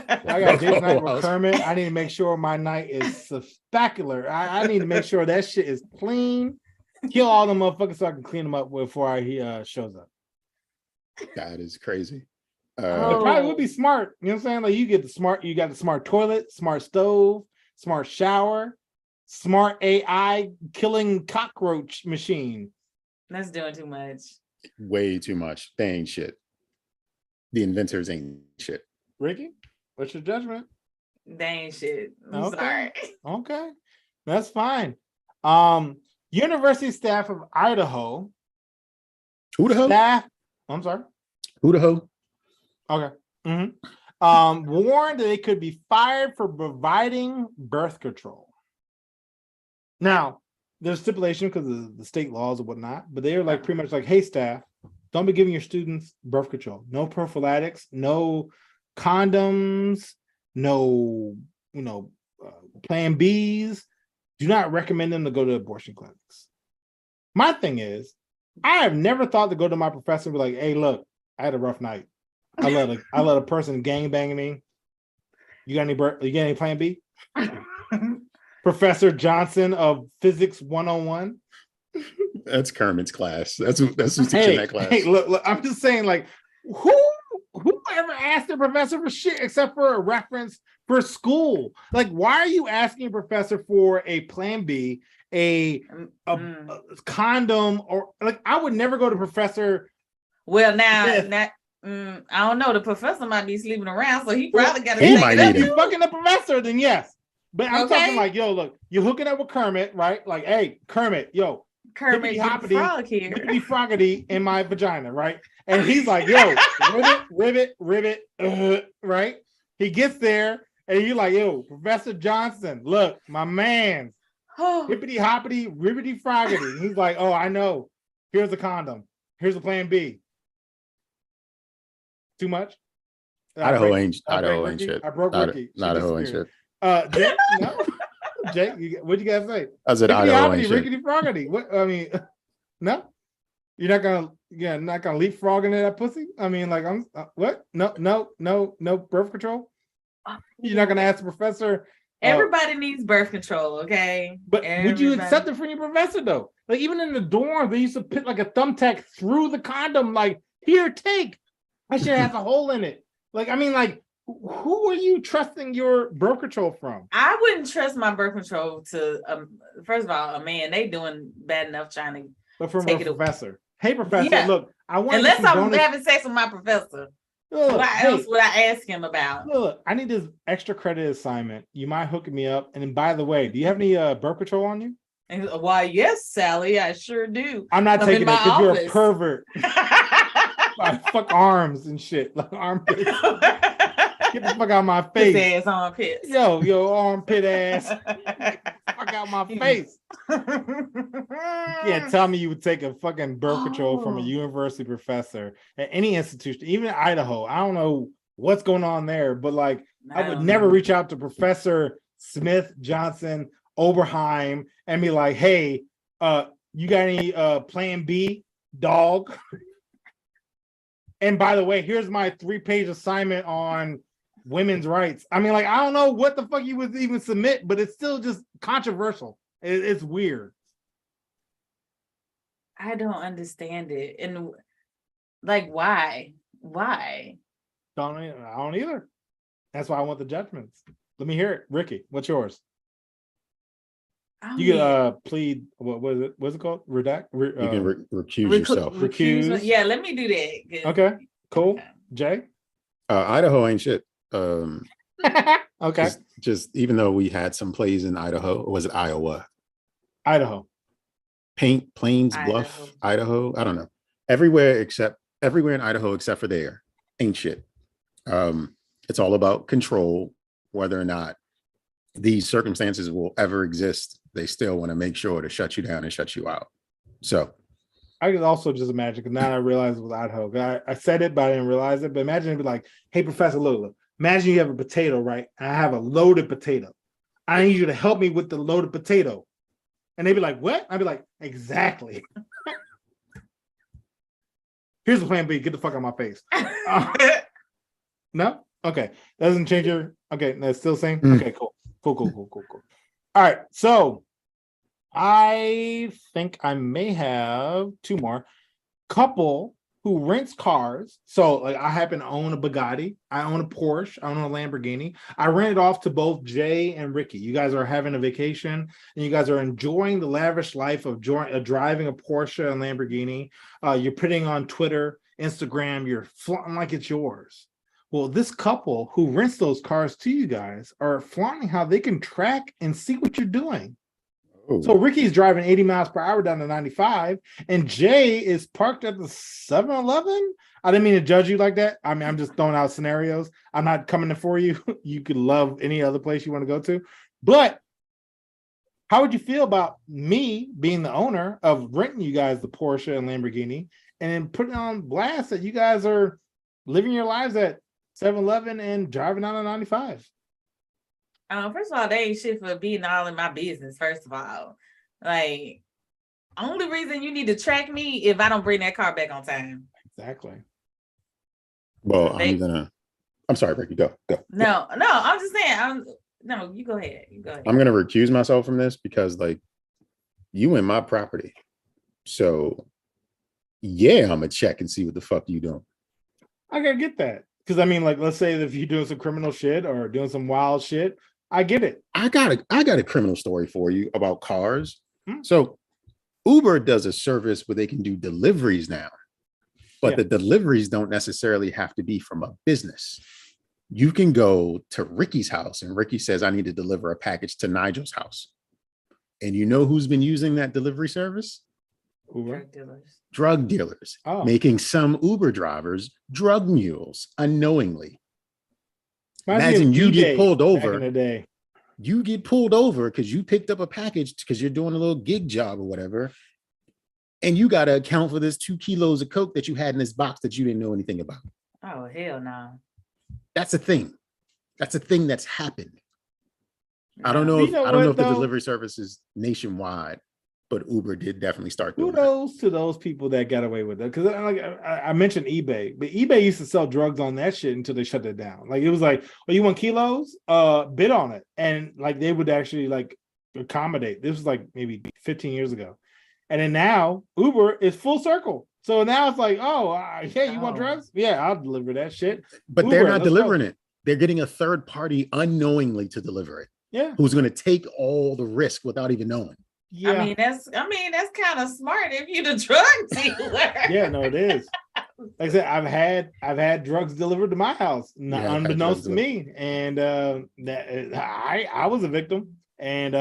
I got date night with Kermit. I need to make sure my night is spectacular. I need to make sure that shit is clean Kill all them motherfuckers so I can clean them up before he shows up. That is crazy. It probably would be smart. You know what I'm saying? Like you got the smart toilet, smart stove, smart shower, smart AI killing cockroach machine. That's doing too much. Way too much. They ain't shit. The inventors ain't shit. Ricki, what's your judgment? They ain't shit. I'm Okay. sorry. Okay. That's fine. University staff of Idaho. Who the hell? I'm sorry. Who the hell? Okay. Warned that they could be fired for providing birth control. Now, there's stipulation because of the state laws and whatnot, but they're like pretty much like, hey, staff, don't be giving your students birth control. No prophylactics, no condoms, no, Plan Bs. Do not recommend them to go to abortion clinics. My thing is, I have never thought to go to my professor and be like, hey, look, I had a rough night. I let a person gangbang me. You got any Plan B? Professor Johnson of Physics 101. That's Kermit's class. That's who's teaching that class. Hey, look, I'm just saying, like, who ever asked a professor for shit except for a reference for school? Like, why are you asking a professor for a Plan B, a condom, or like I would never go to Professor. Well, now I don't know. The professor might be sleeping around, so he probably got to He take might it up. need it. You fucking the professor, then yes. But I'm talking like, yo, look, you're hooking up with Kermit, right? Like, hey, Kermit, yo, Kermit the Frog here. Hippity froggity in my vagina, right? And he's like, yo, rivet, right? He gets there, and you're like, yo, Professor Johnson, look, my man, hippity hoppity, ribbity froggity. He's like, oh, I know. Here's a condom. Here's a Plan B. Too much? Idaho ain't shit. I broke Ricki. Idaho ain't shit. Jay, no? Jay, what you guys say? I said Idaho ain't shit. Rickety froggity. What? I mean, no, you're not gonna leapfrog into that pussy. I mean, like, I'm what? No birth control. You're not gonna ask the professor. Everybody needs birth control, okay? But would you accept it from your professor though? Like even in the dorm, they used to put like a thumbtack through the condom. Like, here, take. I should have a hole in it. Like, I mean, like, who are you trusting your birth control from? I wouldn't trust my birth control to, first of all, a man. They doing bad enough trying to. But from a professor. Hey, professor, look, I want. Unless I'm having sex with my professor. Look, what else would I ask him about? Look, I need this extra credit assignment. You mind hooking me up? And then, by the way, do you have any birth control on you? And, why, yes, Sally, I sure do. I'm not taking it because you're a pervert. Fuck arms and shit, like armpits. Get the fuck out of my face. His ass armpits. Yo, armpit ass. Fuck out my face. You can't tell me you would take a fucking birth control from a university professor at any institution, even in Idaho. I don't know what's going on there, but like I would never reach out to Professor Smith, Johnson, Oberheim and be like, hey, you got any Plan B, dog? And by the way, here's my 3-page assignment on women's rights. I mean, like, I don't know what the fuck you would even submit, but it's still just controversial. It's weird. I don't understand it. And like, why? I don't either. That's why I want the judgments. Let me hear it. Ricki, what's yours? You can plead. What's it called? Redact. You can recuse yourself. Recuse. Yeah, let me do that. Okay, cool. Okay. Jay. Idaho ain't shit. Okay. Just even though we had some plays in Idaho, or was it Iowa? Idaho. Plains Bluff, Idaho. I don't know. Everywhere in Idaho except for there ain't shit. It's all about control, whether or not these circumstances will ever exist. They still want to make sure to shut you down and shut you out. So I could also just imagine, because now I realize it was Idaho. I said it, but I didn't realize it. But imagine it'd be like, hey, Professor, look. Imagine you have a potato, right? And I have a loaded potato. I need you to help me with the loaded potato. And they'd be like, what? I'd be like, exactly. Here's the Plan B. Get the fuck out of my face. No? Okay. Doesn't change your... Okay, that's still the same? Okay, cool. Cool. All right, so I think I may have two more. Couple who rents cars. So like I happen to own a Bugatti. I own a Porsche. I own a Lamborghini. I rent it off to both Jay and Ricki. You guys are having a vacation and you guys are enjoying the lavish life of driving a Porsche and Lamborghini. You're putting on Twitter, Instagram, you're flaunting like it's yours. Well, this couple who rents those cars to you guys are flaunting how they can track and see what you're doing. Oh. So Ricky's driving 80 miles per hour down to 95, and Jay is parked at the 7-Eleven. I didn't mean to judge you like that. I mean, I'm just throwing out scenarios. I'm not coming for you. You could love any other place you want to go to. But how would you feel about me being the owner of renting you guys the Porsche and Lamborghini and then putting on blast that you guys are living your lives at 7-Eleven and driving down to 95? First of all, they ain't shit for being all in my business. First of all, like, only reason you need to track me if I don't bring that car back on time. Exactly. Well, I'm sorry, Ricki, go. No, I'm just saying. No, you go ahead. I'm gonna recuse myself from this because, like, you in my property, so yeah, I'm gonna check and see what the fuck you doing. I gotta get that because I mean, like, let's say if you're doing some criminal shit or doing some wild shit. I get it. I got a criminal story for you about cars. So Uber does a service where they can do deliveries now, but the deliveries don't necessarily have to be from a business. You can go to Ricky's house and Ricki says, I need to deliver a package to Nygel's house. And you know who's been using that delivery service? Uber? Drug dealers. Drug dealers, making some Uber drivers drug mules unknowingly. Imagine you get pulled over. In the day. You get pulled over because you picked up a package because you're doing a little gig job or whatever. And you got to account for this 2 kilos of coke that you had in this box that you didn't know anything about. Oh, hell no. That's a thing. That's a thing that's happened. I don't know if the delivery service is nationwide, but Uber did definitely start doing kudos to those people that got away with it. Because like I mentioned eBay, but eBay used to sell drugs on that shit until they shut it down. Like it was like, oh, you want kilos? Bid on it. And like they would actually like accommodate. This was like maybe 15 years ago. And then now Uber is full circle. So now it's like, you want drugs? Yeah, I'll deliver that shit. But Uber, they're not delivering it. They're getting a third party unknowingly to deliver it. Yeah. Who's going to take all the risk without even knowing. Yeah. I mean that's kind of smart if you're the drug dealer. Yeah, no, it is. Like I said, I've had drugs delivered to my house, unbeknownst to me, and I was a victim, and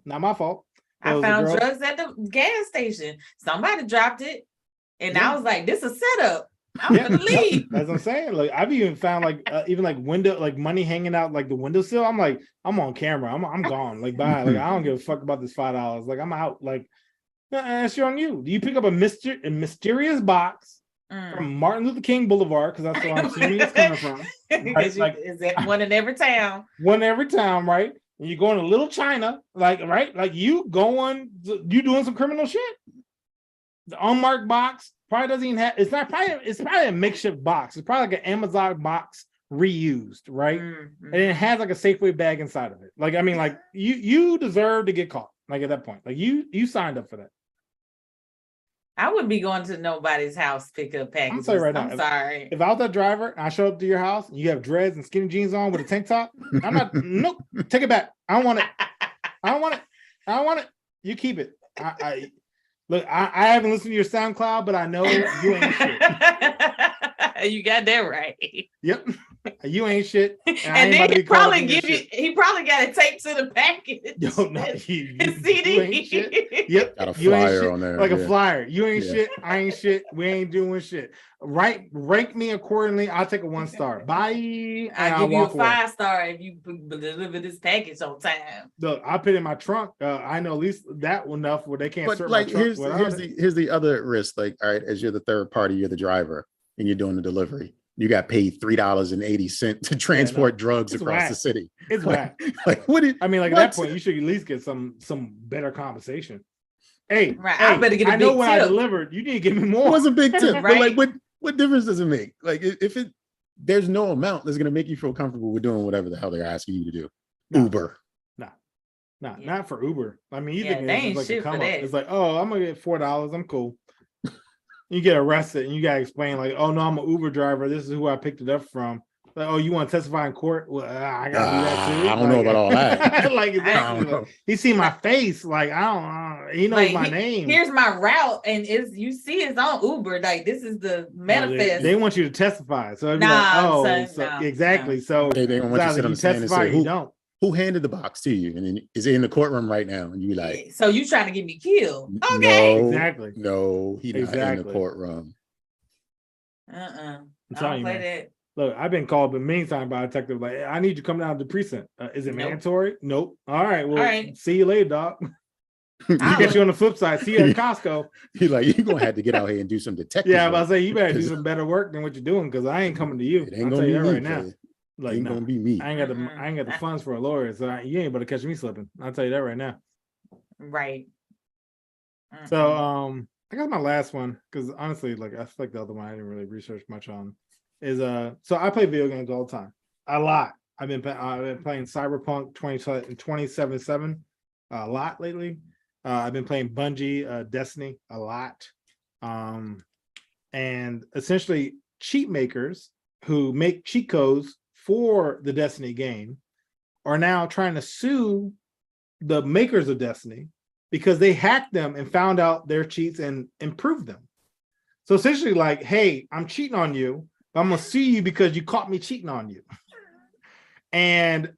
not my fault. I found drugs at the gas station. Somebody dropped it, and I was like, "This is a setup. I'm gonna leave." As I'm saying, like I've even found like money hanging out like the windowsill. I'm like, I'm on camera. I'm gone. Like bye. Like I don't give a fuck about this $5. Like I'm out. Like that's on you. Do you pick up a mysterious box from Martin Luther King Boulevard? Because that's where I'm assuming it's coming from. Right? Like, is that one in every town? One in every town, right? And you're going to Little China, like right? Like you doing some criminal shit. The unmarked box. Probably doesn't even have. It's probably a makeshift box. It's probably like an Amazon box reused, right? And it has like a Safeway bag inside of it. Like I mean, like you deserve to get caught. Like at that point, like you signed up for that. I wouldn't be going to nobody's house to pick up packages. I'm sorry right now. Sorry. If I was that driver and I show up to your house and you have dreads and skinny jeans on with a tank top, I'm not. Nope. Take it back. I don't want it. I don't want it. You keep it. Look, I haven't listened to your SoundCloud, but I know you ain't shit. You got that right. Yep. You ain't shit. And then he probably got it taped to the package. Yo, no, CD. You ain't shit. Yep. Got a flyer on there. Like a flyer. You ain't shit. I ain't shit. We ain't doing shit. Rank me accordingly. I'll take a 1-star. Bye. I'll give you a 5-star if you deliver this package on time. Look, I'll put it in my trunk. I know at least that enough where they can't search like, my trunk. Here's the other risk. Like, all right, as you're the third party, you're the driver, and you're doing the delivery. You got paid $3.80 to transport drugs across the city. It's whack. Like what? At that point, you should at least get some better compensation. Hey, right. I better get a big tip. I know when I delivered. You need to give me more. It was a big tip, right? But like, what difference does it make? Like, if there's no amount that's going to make you feel comfortable with doing whatever the hell they're asking you to do. No. Uber. Not for Uber. I mean, you Yeah, think they it's ain't just like a shit for come up. that. It's like, oh, I'm gonna get $4. I'm cool. You get arrested and you gotta explain, like, oh no, I'm an Uber driver. This is who I picked it up from. Like, oh, you want to testify in court? Well, I gotta do that too. I don't know about all that. Like, exactly. Like, he see my face. Like, I don't. He knows my name. Here's my route, and you see it's on Uber. Like, this is the manifest. They want you to testify. So it'd be Nah, like, son, no, exactly. no. So They don't want you to sit on the stand and say, you don't. Who handed the box to you? And then is it in the courtroom right now? And you be like, so you trying to get me killed? Okay, no, exactly. No, he's not in the courtroom. I'm telling you, play man. that. Look, I've been called many times by a detective, like, I need you coming down to the precinct. Is it mandatory? Nope. All right. Well, see you later, dog. You get you on the flip side. See you at Costco. He's like, you're gonna have to get out here and do some detective. Yeah, but I say you better do some better work than what you're doing, because I ain't coming to you. It ain't I'll gonna tell be you that me, right now. Like, ain't gonna be me. I ain't got the funds for a lawyer, so you ain't able to catch me slipping. I'll tell you that right now. Right. So I got my last one, because honestly, like, I feel like the other one I didn't really research much on is so I play video games all the time, a lot. I've been playing Cyberpunk 2077 a lot lately. I've been playing Bungie Destiny a lot, and essentially cheat makers who make cheat codes for the Destiny game are now trying to sue the makers of Destiny because they hacked them and found out their cheats and improved them. So essentially, like, hey, I'm cheating on you, but I'm gonna sue you because you caught me cheating on you. And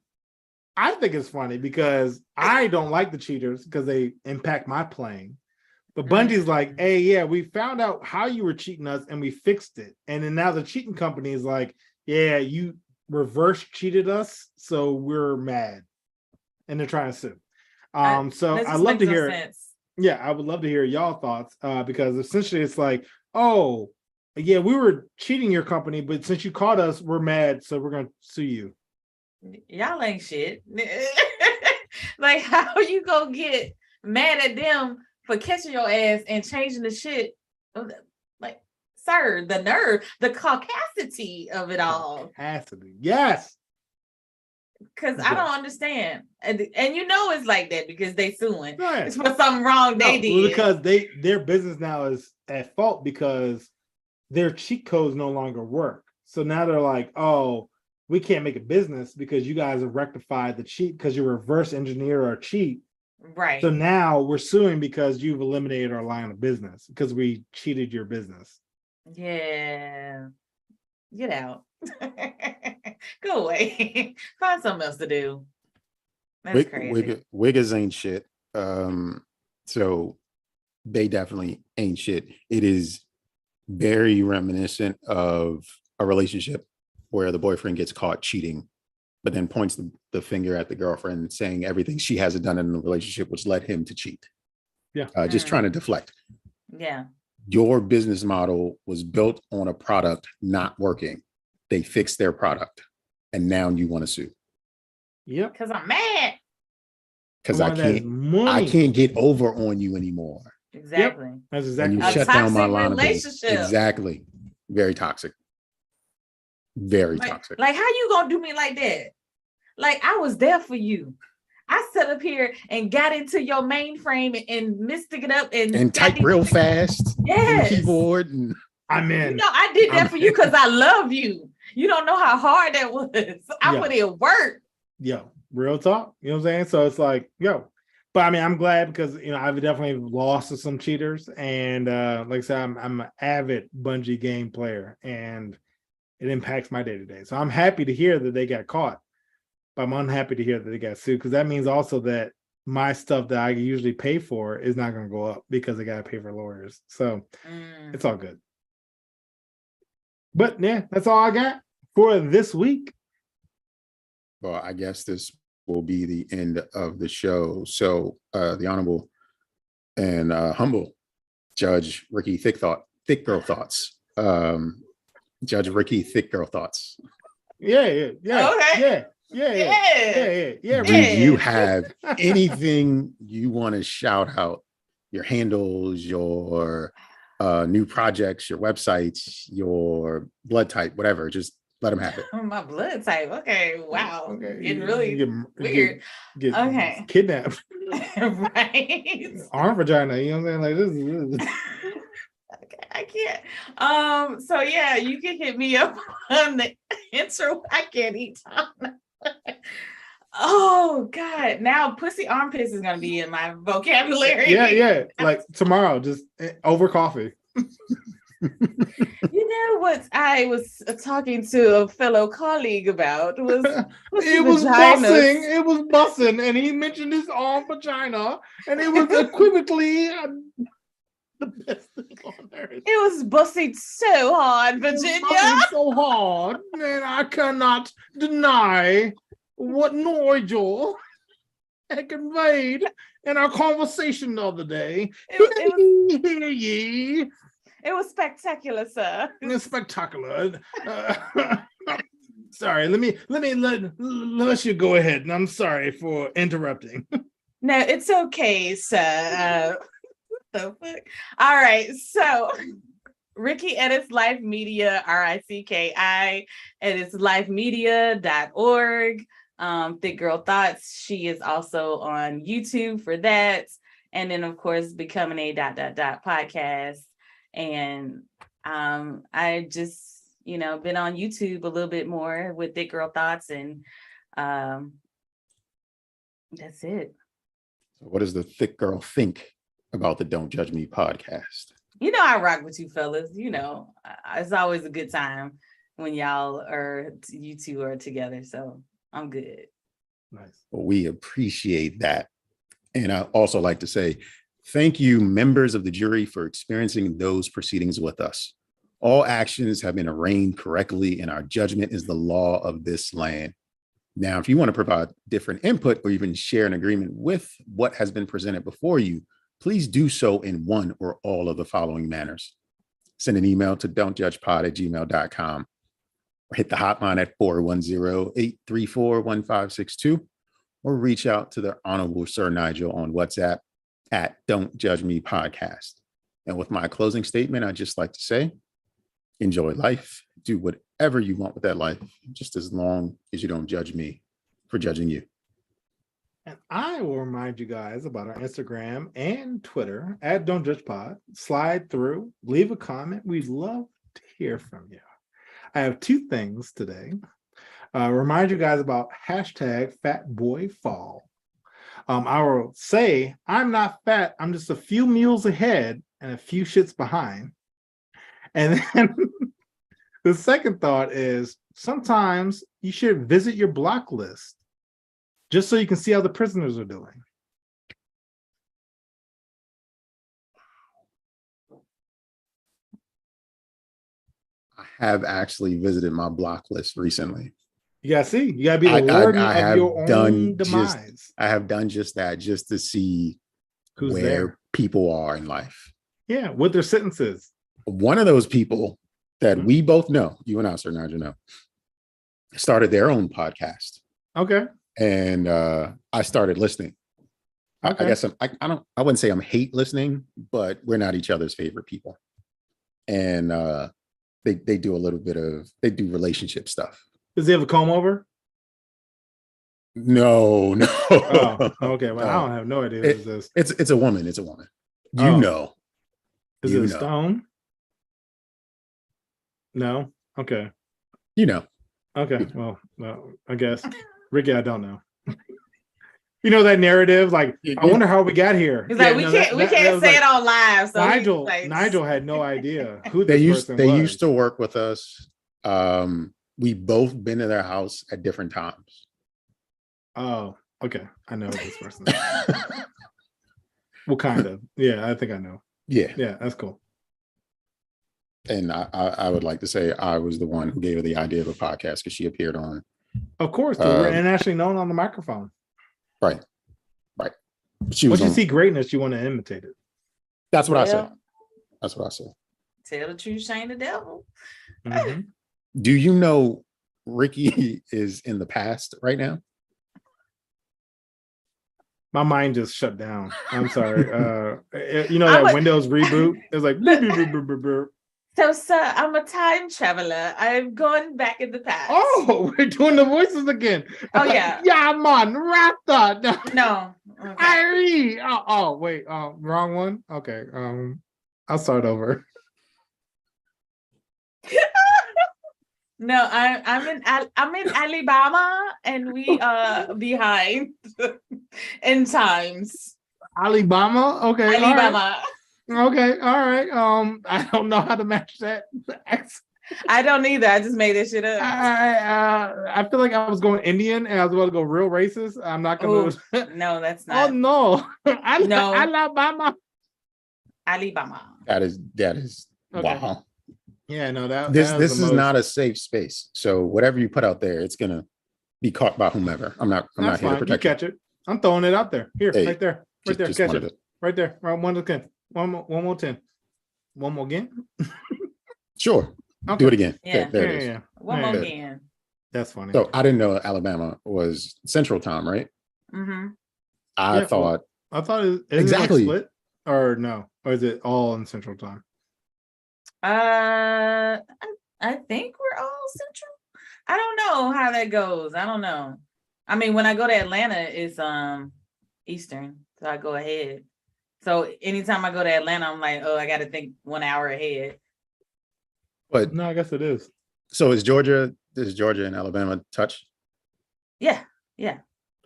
I think it's funny because I don't like the cheaters because they impact my playing. But Bungie's like, hey, yeah, we found out how you were cheating us and we fixed it. And then now the cheating company is like, yeah, you reverse cheated us, so we're mad. And they're trying to sue. So I'd love to hear sense. Yeah, I would love to hear y'all thoughts, because essentially it's like, oh, yeah, we were cheating your company, but since you caught us, we're mad, so we're gonna sue you. Y'all ain't shit. Like, how you gonna get mad at them for catching your ass and changing the shit? Like, sir, the nerve, the caucasity of it all. Caucasity, yes. Because I don't understand, and you know it's like that because they suing. Right. It's for something wrong they did. Because their business now is at fault because their cheat codes no longer work. So now they're like, oh, we can't make a business because you guys have rectified the cheat because you reverse engineer our cheat. Right. So now we're suing because you've eliminated our line of business because we cheated your business. Yeah. Get out. Go away. Find something else to do. That's crazy. Wiggers ain't shit. So they definitely ain't shit. It is very reminiscent of a relationship where the boyfriend gets caught cheating, but then points the finger at the girlfriend, saying everything she hasn't done in the relationship which led him to cheat. Yeah. Just trying to deflect. Yeah. Your business model was built on a product not working. They fixed their product, and now you want to sue. Yep. Because I'm mad. Because I can't get over on you anymore. Exactly. Yep. That's exactly. And you shut down my line of business. Exactly. Very toxic. Very toxic. Like, how you gonna do me like that? Like, I was there for you. I sat up here and got into your mainframe and mystic it up and type real fast. Yes. Keyboard and I'm in. You know, I did that for you because I love you. You don't know how hard that was. I put in work. Yo, real talk. You know what I'm saying? So it's like, yo. But I mean, I'm glad because, you know, I've definitely lost to some cheaters. And like I said, I'm an avid Bungie game player and it impacts my day-to-day. So I'm happy to hear that they got caught. But I'm unhappy to hear that they got sued because that means also that my stuff that I usually pay for is not going to go up because I got to pay for lawyers. So it's all good. But yeah, that's all I got for this week. Well, I guess this will be the end of the show. So the Honorable and Humble Judge Ricki Thick Girl Thoughts. Judge Ricki Thick Girl Thoughts. Yeah. Okay. Yeah. Do you have anything you want to shout out? Your handles, your new projects, your websites, your blood type, whatever. Just Let him have it. My blood type. Okay. Wow. Okay. Getting really weird. Get Okay. kidnapped. Right. Arm vagina. You know what I'm saying? Like this. Okay, I can't. So yeah, you can hit me up on the intro. I can't eat. Oh God! Now, pussy armpits is gonna be in my vocabulary. Yeah. Like tomorrow, just over coffee. You know what I was talking to a fellow colleague about was it was bussing, and he mentioned his arm vagina, and it was equivocally the best thing on earth. It was bussing so hard, Virginia. Bussing so hard, and I cannot deny what Nygel had conveyed in our conversation the other day. It was spectacular, sir. It's spectacular. Sorry, let you go ahead, and I'm sorry for interrupting. No, it's okay, sir. What the fuck? All right, so Ricki edits Life Media, RICKI, edits lifemedia.org. Thick Girl Thoughts. She is also on YouTube for that, and then of course becoming a ... podcast. And I just been on YouTube a little bit more with Thick Girl Thoughts, and that's it. So what does the thick girl think about the Don't Judge Me podcast? I rock with you fellas. It's always a good time when you two are together, so I'm good. Nice. Well, we appreciate that. And I also like to say thank you, members of the jury, for experiencing those proceedings with us. All actions have been arraigned correctly, and our judgment is the law of this land. Now, if you want to provide different input or even share an agreement with what has been presented before you, please do so in one or all of the following manners. Send an email to don'tjudgepod@gmail.com or hit the hotline at 410-834-1562 or reach out to the Honorable Sir Nygel on WhatsApp at Don't Judge Me Podcast. And with my closing statement, I'd just like to say, enjoy life, do whatever you want with that life, just as long as you don't judge me for judging you. And I will remind you guys about our Instagram and Twitter at Don't Judge Pod. Slide through, leave a comment. We'd love to hear from you. I have two things today. Remind you guys about hashtag FatBoyFall. I will say I'm not fat. I'm just a few meals ahead and a few shits behind. And then the second thought is sometimes you should visit your block list just so you can see how the prisoners are doing. I have actually visited my block list recently. You gotta see. You gotta be the warden of your own demise. I have done just that, just to see who's where there, people are in life. Yeah, what their sentences. One of those people that we both know, you and I, Sir Nigel, know, started their own podcast. Okay. And I started listening. Okay. I guess I wouldn't say I'm hate listening, but we're not each other's favorite people. And they do relationship stuff. Does he have a comb over? No. Oh, okay. Well, I don't have no idea what this is. It's a woman. It's a woman. You know. Is it a stone? No. Okay. You know. Okay. Well, I guess Ricki, I don't know. You know that narrative, like I wonder how we got here. It's like we can't say it on live. So Nygel had no idea who they this person was. They used to work with us. We both been to their house at different times. Oh, okay. I know this person. Well, kind of. Yeah, I think I know. Yeah. Yeah, that's cool. And I would like to say I was the one who gave her the idea of a podcast because she appeared on. Of course, we're internationally known on the microphone. Right. Once you see greatness, you want to imitate it. That's what I said. That's what I said. Tell the truth, shame the devil. Mm-hmm. Do you know Ricki is in the past right now? My mind just shut down. I'm sorry. You know that Windows reboot? It was like, So, sir, I'm a time traveler. I'm going back in the past. Oh, we're doing the voices again. Oh, yeah. Yeah, man. Rasta. No. Okay. Irie. Oh, wait. Wrong one. Okay. I'll start over. No, I'm in Alabama, and we are behind in times. Alabama. Okay. Alabama. Okay. All right. I don't know how to match that. I don't either. I just made this shit up. I feel like I was going Indian and I was going to go real racist. I'm not going to. No, that's not. Oh no. No. Alabama. Alabama. That is Okay. wow. Yeah, no, this is not a safe space. So whatever you put out there, it's gonna be caught by whomever. I'm not here to protect you. Catch it. I'm throwing it out there. Here, hey, right there. Right there. Catch it. Right there. Right, one again. One more 10. One more again. Sure. Okay. Do it again. Yeah. There it is. Yeah. One more again. That's funny. So I didn't know Alabama was Central Time, right? Mm-hmm. I thought it exactly. Like split or no, or is it all in Central Time? I think we're all Central. I don't know how that goes. I don't know. I mean, when I go to Atlanta, it's Eastern, so I go ahead. So anytime I go to Atlanta, I'm like, oh, I got to think 1 hour ahead. But no, I guess it is. So does Georgia and Alabama touch? Yeah.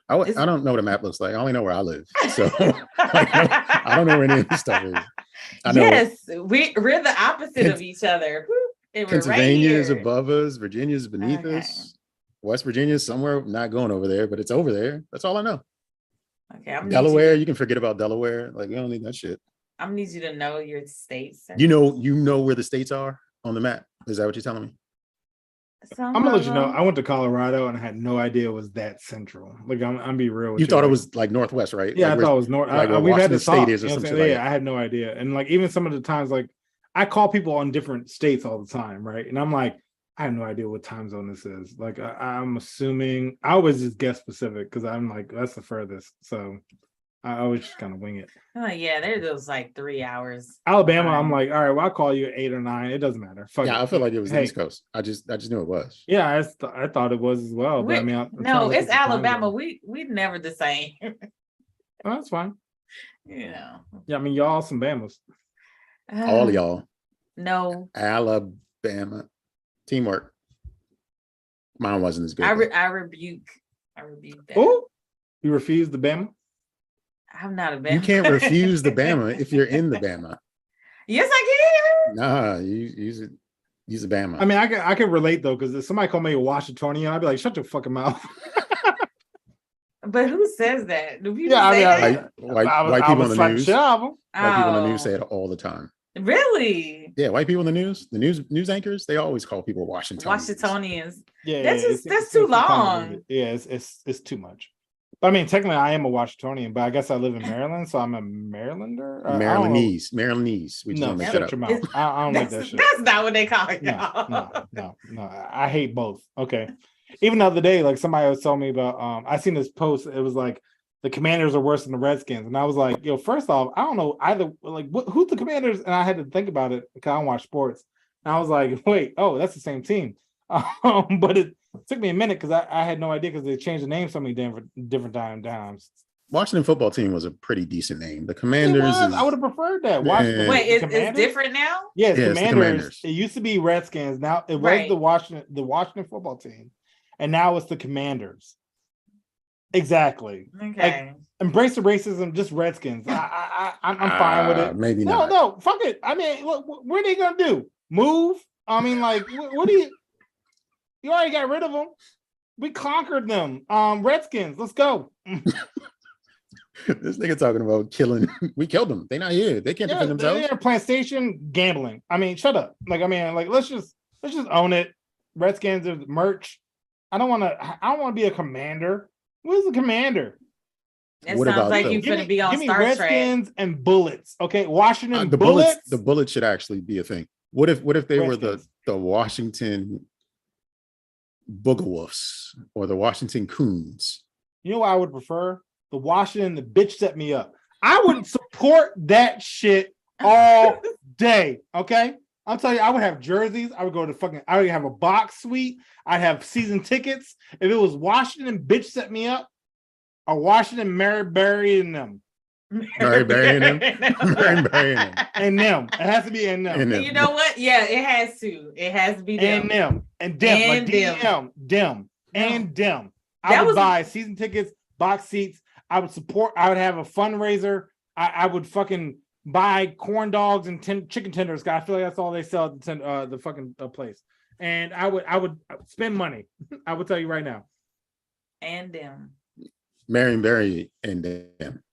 I don't know what a map looks like. I only know where I live. So I don't know where any of this stuff is. Yes, we're the opposite of each other. Pennsylvania is above us. Virginia is beneath us. West Virginia is somewhere, not going over there, but it's over there. That's all I know. Okay, Delaware, you can forget about Delaware. Like, we don't need that shit. I'm gonna need you to know your states. You know where the states are on the map. Is that what you're telling me? I'm gonna let you know. I went to Colorado and I had no idea it was that central. Like, I'm be real with you. You thought it was like Northwest, right? Yeah, like I thought it was North. Like we've had this state is or something. Like I had no idea. And like even some of the times, like I call people on different states all the time, right? And I'm like, I have no idea what time zone this is. Like I'm assuming I always just guess specific because I'm like, that's the furthest. So I always just kind of wing it. Oh yeah, there's those like 3 hours. Alabama, I'm like, all right, well, I'll call you at 8 or 9. It doesn't matter. Fuck yeah, it. I feel like it was the East Coast. I just knew it was. Yeah, I thought it was as well. But I mean, no, it's Alabama. We never the same. Oh, that's fine. You know. Yeah, I mean, y'all some Bamas. All y'all. No. Alabama. Teamwork. Mine wasn't as good. I rebuke that. Oh, you refuse the Bama? I'm not a Bama. You can't refuse the Bama if you're in the Bama. Yes, I can. Nah, you use a Bama. I mean, I can relate though, because if somebody called me a Washingtonian, I'd be like, shut your fucking mouth. But who says that? Do people say that? White people on the news. White people on the news say it Oh. all the time. Really? Yeah, white people in the news anchors, they always call people Washingtonians. Yeah, that's too long. Yeah, it's too much. But I mean, technically, I am a Washingtonian, but I guess I live in Maryland, so I'm a Marylander. Marylandese. We just no, shut your mouth. I don't like that shit. That's not what they call it. No. I hate both. Okay. Even the other day, like somebody was telling me about, I seen this post. It was like the Commanders are worse than the Redskins, and I was like, yo, first off, I don't know either. Like, who's the Commanders? And I had to think about it because I don't watch sports. And I was like, wait, oh, that's the same team. But it took me a minute because I had no idea because they changed the name so many different times. Washington football team was a pretty decent name. The Commanders. I would have preferred that. Wait, it's different now? Yes, Commanders. It used to be Redskins. Now it was the Washington football team, and now it's the Commanders. Exactly. Okay. Like, embrace the racism, just Redskins. I'm fine with it. Maybe not. No, fuck it. I mean, look, what are they gonna do? Move? I mean, like, what do you? You already got rid of them. We conquered them. Redskins, let's go. This nigga talking about killing. We killed them. They not here. They can't defend themselves. They're playing station gambling. I mean, shut up. Like, I mean, like, let's just own it. Redskins is merch. I don't want to be a commander. Who's the commander? It sounds like you're going to be on Star Trek. Redskins and bullets. Okay, Washington the bullets. The bullets should actually be a thing. What if they Redskins. were the Washington Boogalwoofs or the Washington Coons? You know what I would prefer? The Washington, the bitch set me up. I would support that shit all day. Okay, I'll tell you, I would have jerseys. I would go to I would have a box suite. I'd have season tickets. If it was Washington, bitch set me up. Or Washington, Mary Berry and them. Mary Berry and them. Mary Berry and them. It has to be in them. And you know what? Yeah, it has to. It has to be them. And them. And them. And like them. Them. And them. I would buy season tickets, box seats. I would support. I would have a fundraiser. I would fucking buy corn dogs and chicken tenders. I feel like that's all they sell at the fucking place. And I would spend money. I will tell you right now. And them. Marion Barry and them.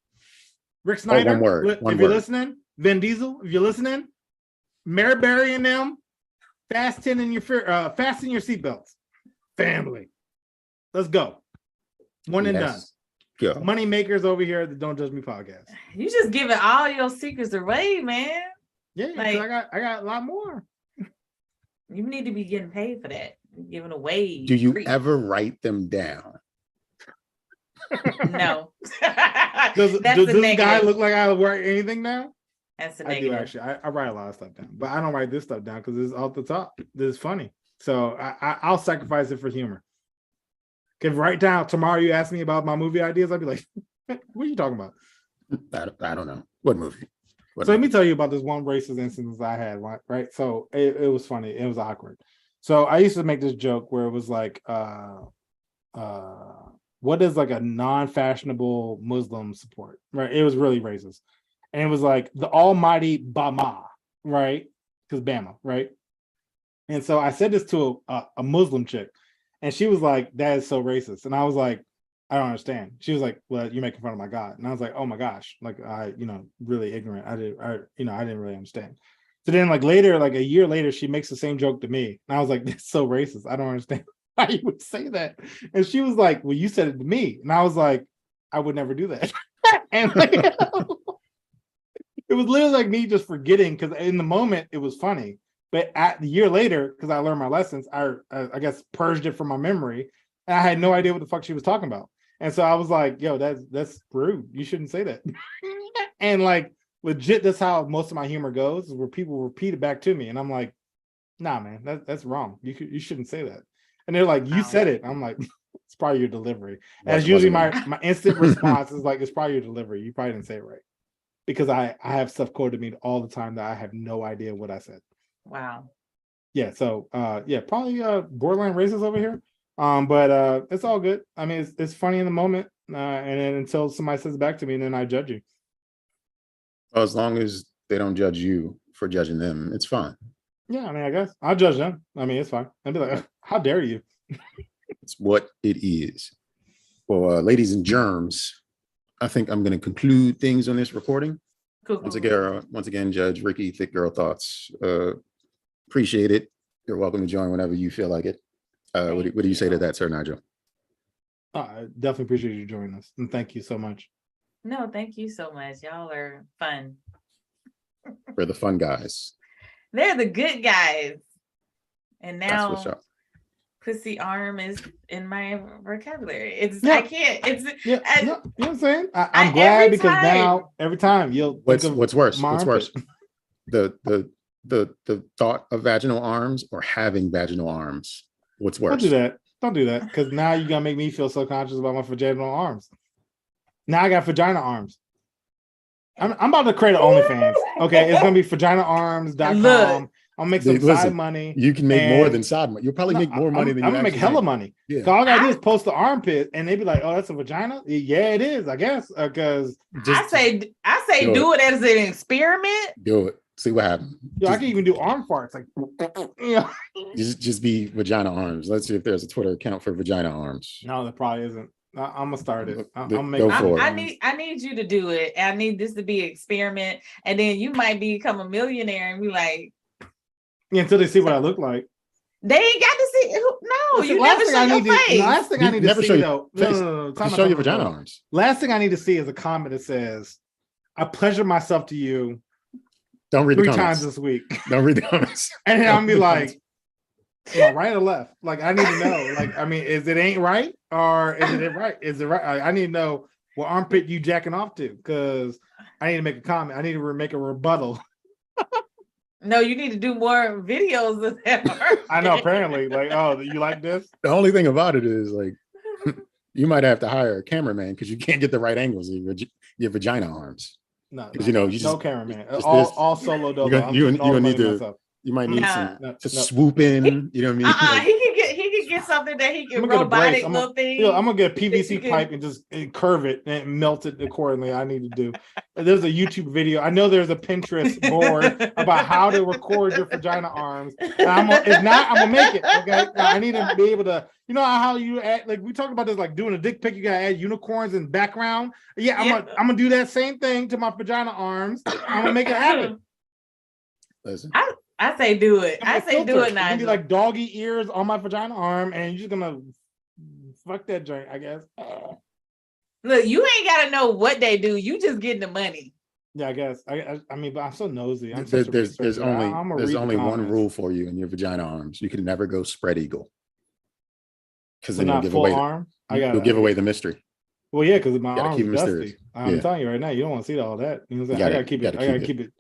Rick Snyder. One word. If you're listening, Vin Diesel. If you're listening, Mary Berry and them. Fasten your seatbelts. Family. Let's go. One and done. Go. Money makers over here at the Don't Judge Me podcast. You just giving all your secrets away, man. Yeah, like, I got a lot more. You need to be getting paid for that. Giving away. Do you ever write them down? No. Does this guy look like I write anything now? That's a negative. I do actually. I write a lot of stuff down, but I don't write this stuff down because it's off the top. This is funny, so I'll sacrifice it for humor. If right now tomorrow you ask me about my movie ideas, I'd be like, "What are you talking about?" I don't know what movie. Let me tell you about this one racist instance I had. Right, so it was funny. It was awkward. So I used to make this joke where it was like, what is like a non-fashionable Muslim support? Right, it was really racist, and it was like the Almighty Bama, right? Because Bama, right? And so I said this to a Muslim chick. And she was like, "That is so racist." And I was like, "I don't understand." She was like, "Well, you're making fun of my God." And I was like, "Oh my gosh!" Like really ignorant. I didn't really understand. So then, like later, like a year later, she makes the same joke to me, and I was like, "That's so racist. I don't understand why you would say that." And she was like, "Well, you said it to me," and I was like, "I would never do that." And like, it was literally like me just forgetting because in the moment it was funny. But the year later, because I learned my lessons, I guess purged it from my memory, and I had no idea what the fuck she was talking about. And so I was like, "Yo, that's rude. You shouldn't say that." And like legit, that's how most of my humor goes, is where people repeat it back to me, and I'm like, "Nah, man, that's wrong. You shouldn't say that." And they're like, "You said it." I'm like, "It's probably your delivery." As usually my instant response is like, "It's probably your delivery. You probably didn't say it right," because I have stuff quoted to me all the time that I have no idea what I said. Wow. Yeah, so probably borderline racist over here. But it's all good. I mean, it's funny in the moment, and then until somebody says it back to me, and then I judge you. Well, as long as they don't judge you for judging them, it's fine. Yeah, I mean, I guess I'll judge them. I mean, it's fine. I'd be like, "How dare you?" It's what it is. Well, ladies and germs, I think I'm going to conclude things on this recording. Cool. Once again, Judge Ricki, Thick Girl Thoughts. Appreciate it. You're welcome to join whenever you feel like it. What do you say to that, Sir Nygel? I definitely appreciate you joining us, and thank you so much. No, thank you so much. Y'all are fun. We're the fun guys. They're the good guys. And now that's what's up. Pussy arm is in my vocabulary. I can't. you know what I'm saying? I'm glad because now every time you'll what's worse? What's worse? The thought of vaginal arms or having vaginal arms? What's worse? Don't do that. Because now you're gonna make me feel so conscious about my vaginal arms. Now I got vagina arms. I'm about to create an OnlyFans. Okay, it's gonna be vaginaarms.com. I'll make some side money. You can make more than side money. You'll probably make more money than you. I'm gonna make hella money. Yeah. All I gotta do is post the armpit, and they'd be like, "Oh, that's a vagina." Yeah, it is, I guess. Because I say do it as an experiment. Do it. See what happens. I can even do arm farts, like just be vagina arms. Let's see if there's a Twitter account for vagina arms. No, there probably isn't. I'm gonna start it. I need you to do it. I need this to be an experiment, and then you might become a millionaire and be like. Yeah, until they see what I look like. They ain't got to see. No, you never show your face. Last thing I need to see, though. No. Show your vagina arms. Last thing I need to see is a comment that says, "I pleasure myself to you." Don't read the comments. 3 times this week. Don't read the comments. And then I'll be like, am I right or left? Like, I need to know. Like, I mean, is it ain't right or is it right? Is it right? I need to know what armpit you jacking off to because I need to make a comment. I need to make a rebuttal. No, you need to do more videos of that. I know. Apparently, like, oh, you like this? The only thing about it is like you might have to hire a cameraman because you can't get the right angles of your vagina arms. No, because you know you no just cameraman. just all solo. you gonna need to. You might need to swoop in. You know what I mean? He could get something that he can robotic little thing. I'm gonna get a PVC pipe and just curve it and melt it accordingly. I need to do. There's a YouTube video. I know there's a Pinterest board about how to record your vagina arms. And I'm gonna make it. Okay, now, I need to be able to. You know how you add, like we talked about this, like doing a dick pic. You gotta add unicorns in background. Yeah, I'm gonna do that same thing to my vagina arms. I'm gonna make it happen. Listen. I say do it. I say do it, Nygel. It's gonna be like doggy ears on my vagina arm, and you're just gonna fuck that joint, I guess. Look, you ain't gotta know what they do. You just getting the money. Yeah, I guess. I mean, but I'm so nosy. There's only one rule for you in your vagina arms. You can never go spread eagle, because then you'll give away. You'll give away the mystery. Well, yeah, because my arm's dusty. I'm telling you right now, you don't want to see all that. You know what I'm saying? I gotta keep it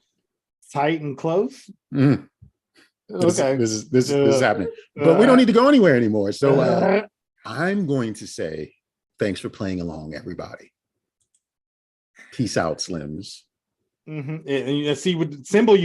tight and close. Mm. Okay, this is happening, but we don't need to go anywhere anymore. So I'm going to say thanks for playing along, everybody. Peace out, Slims. And you see what symbol you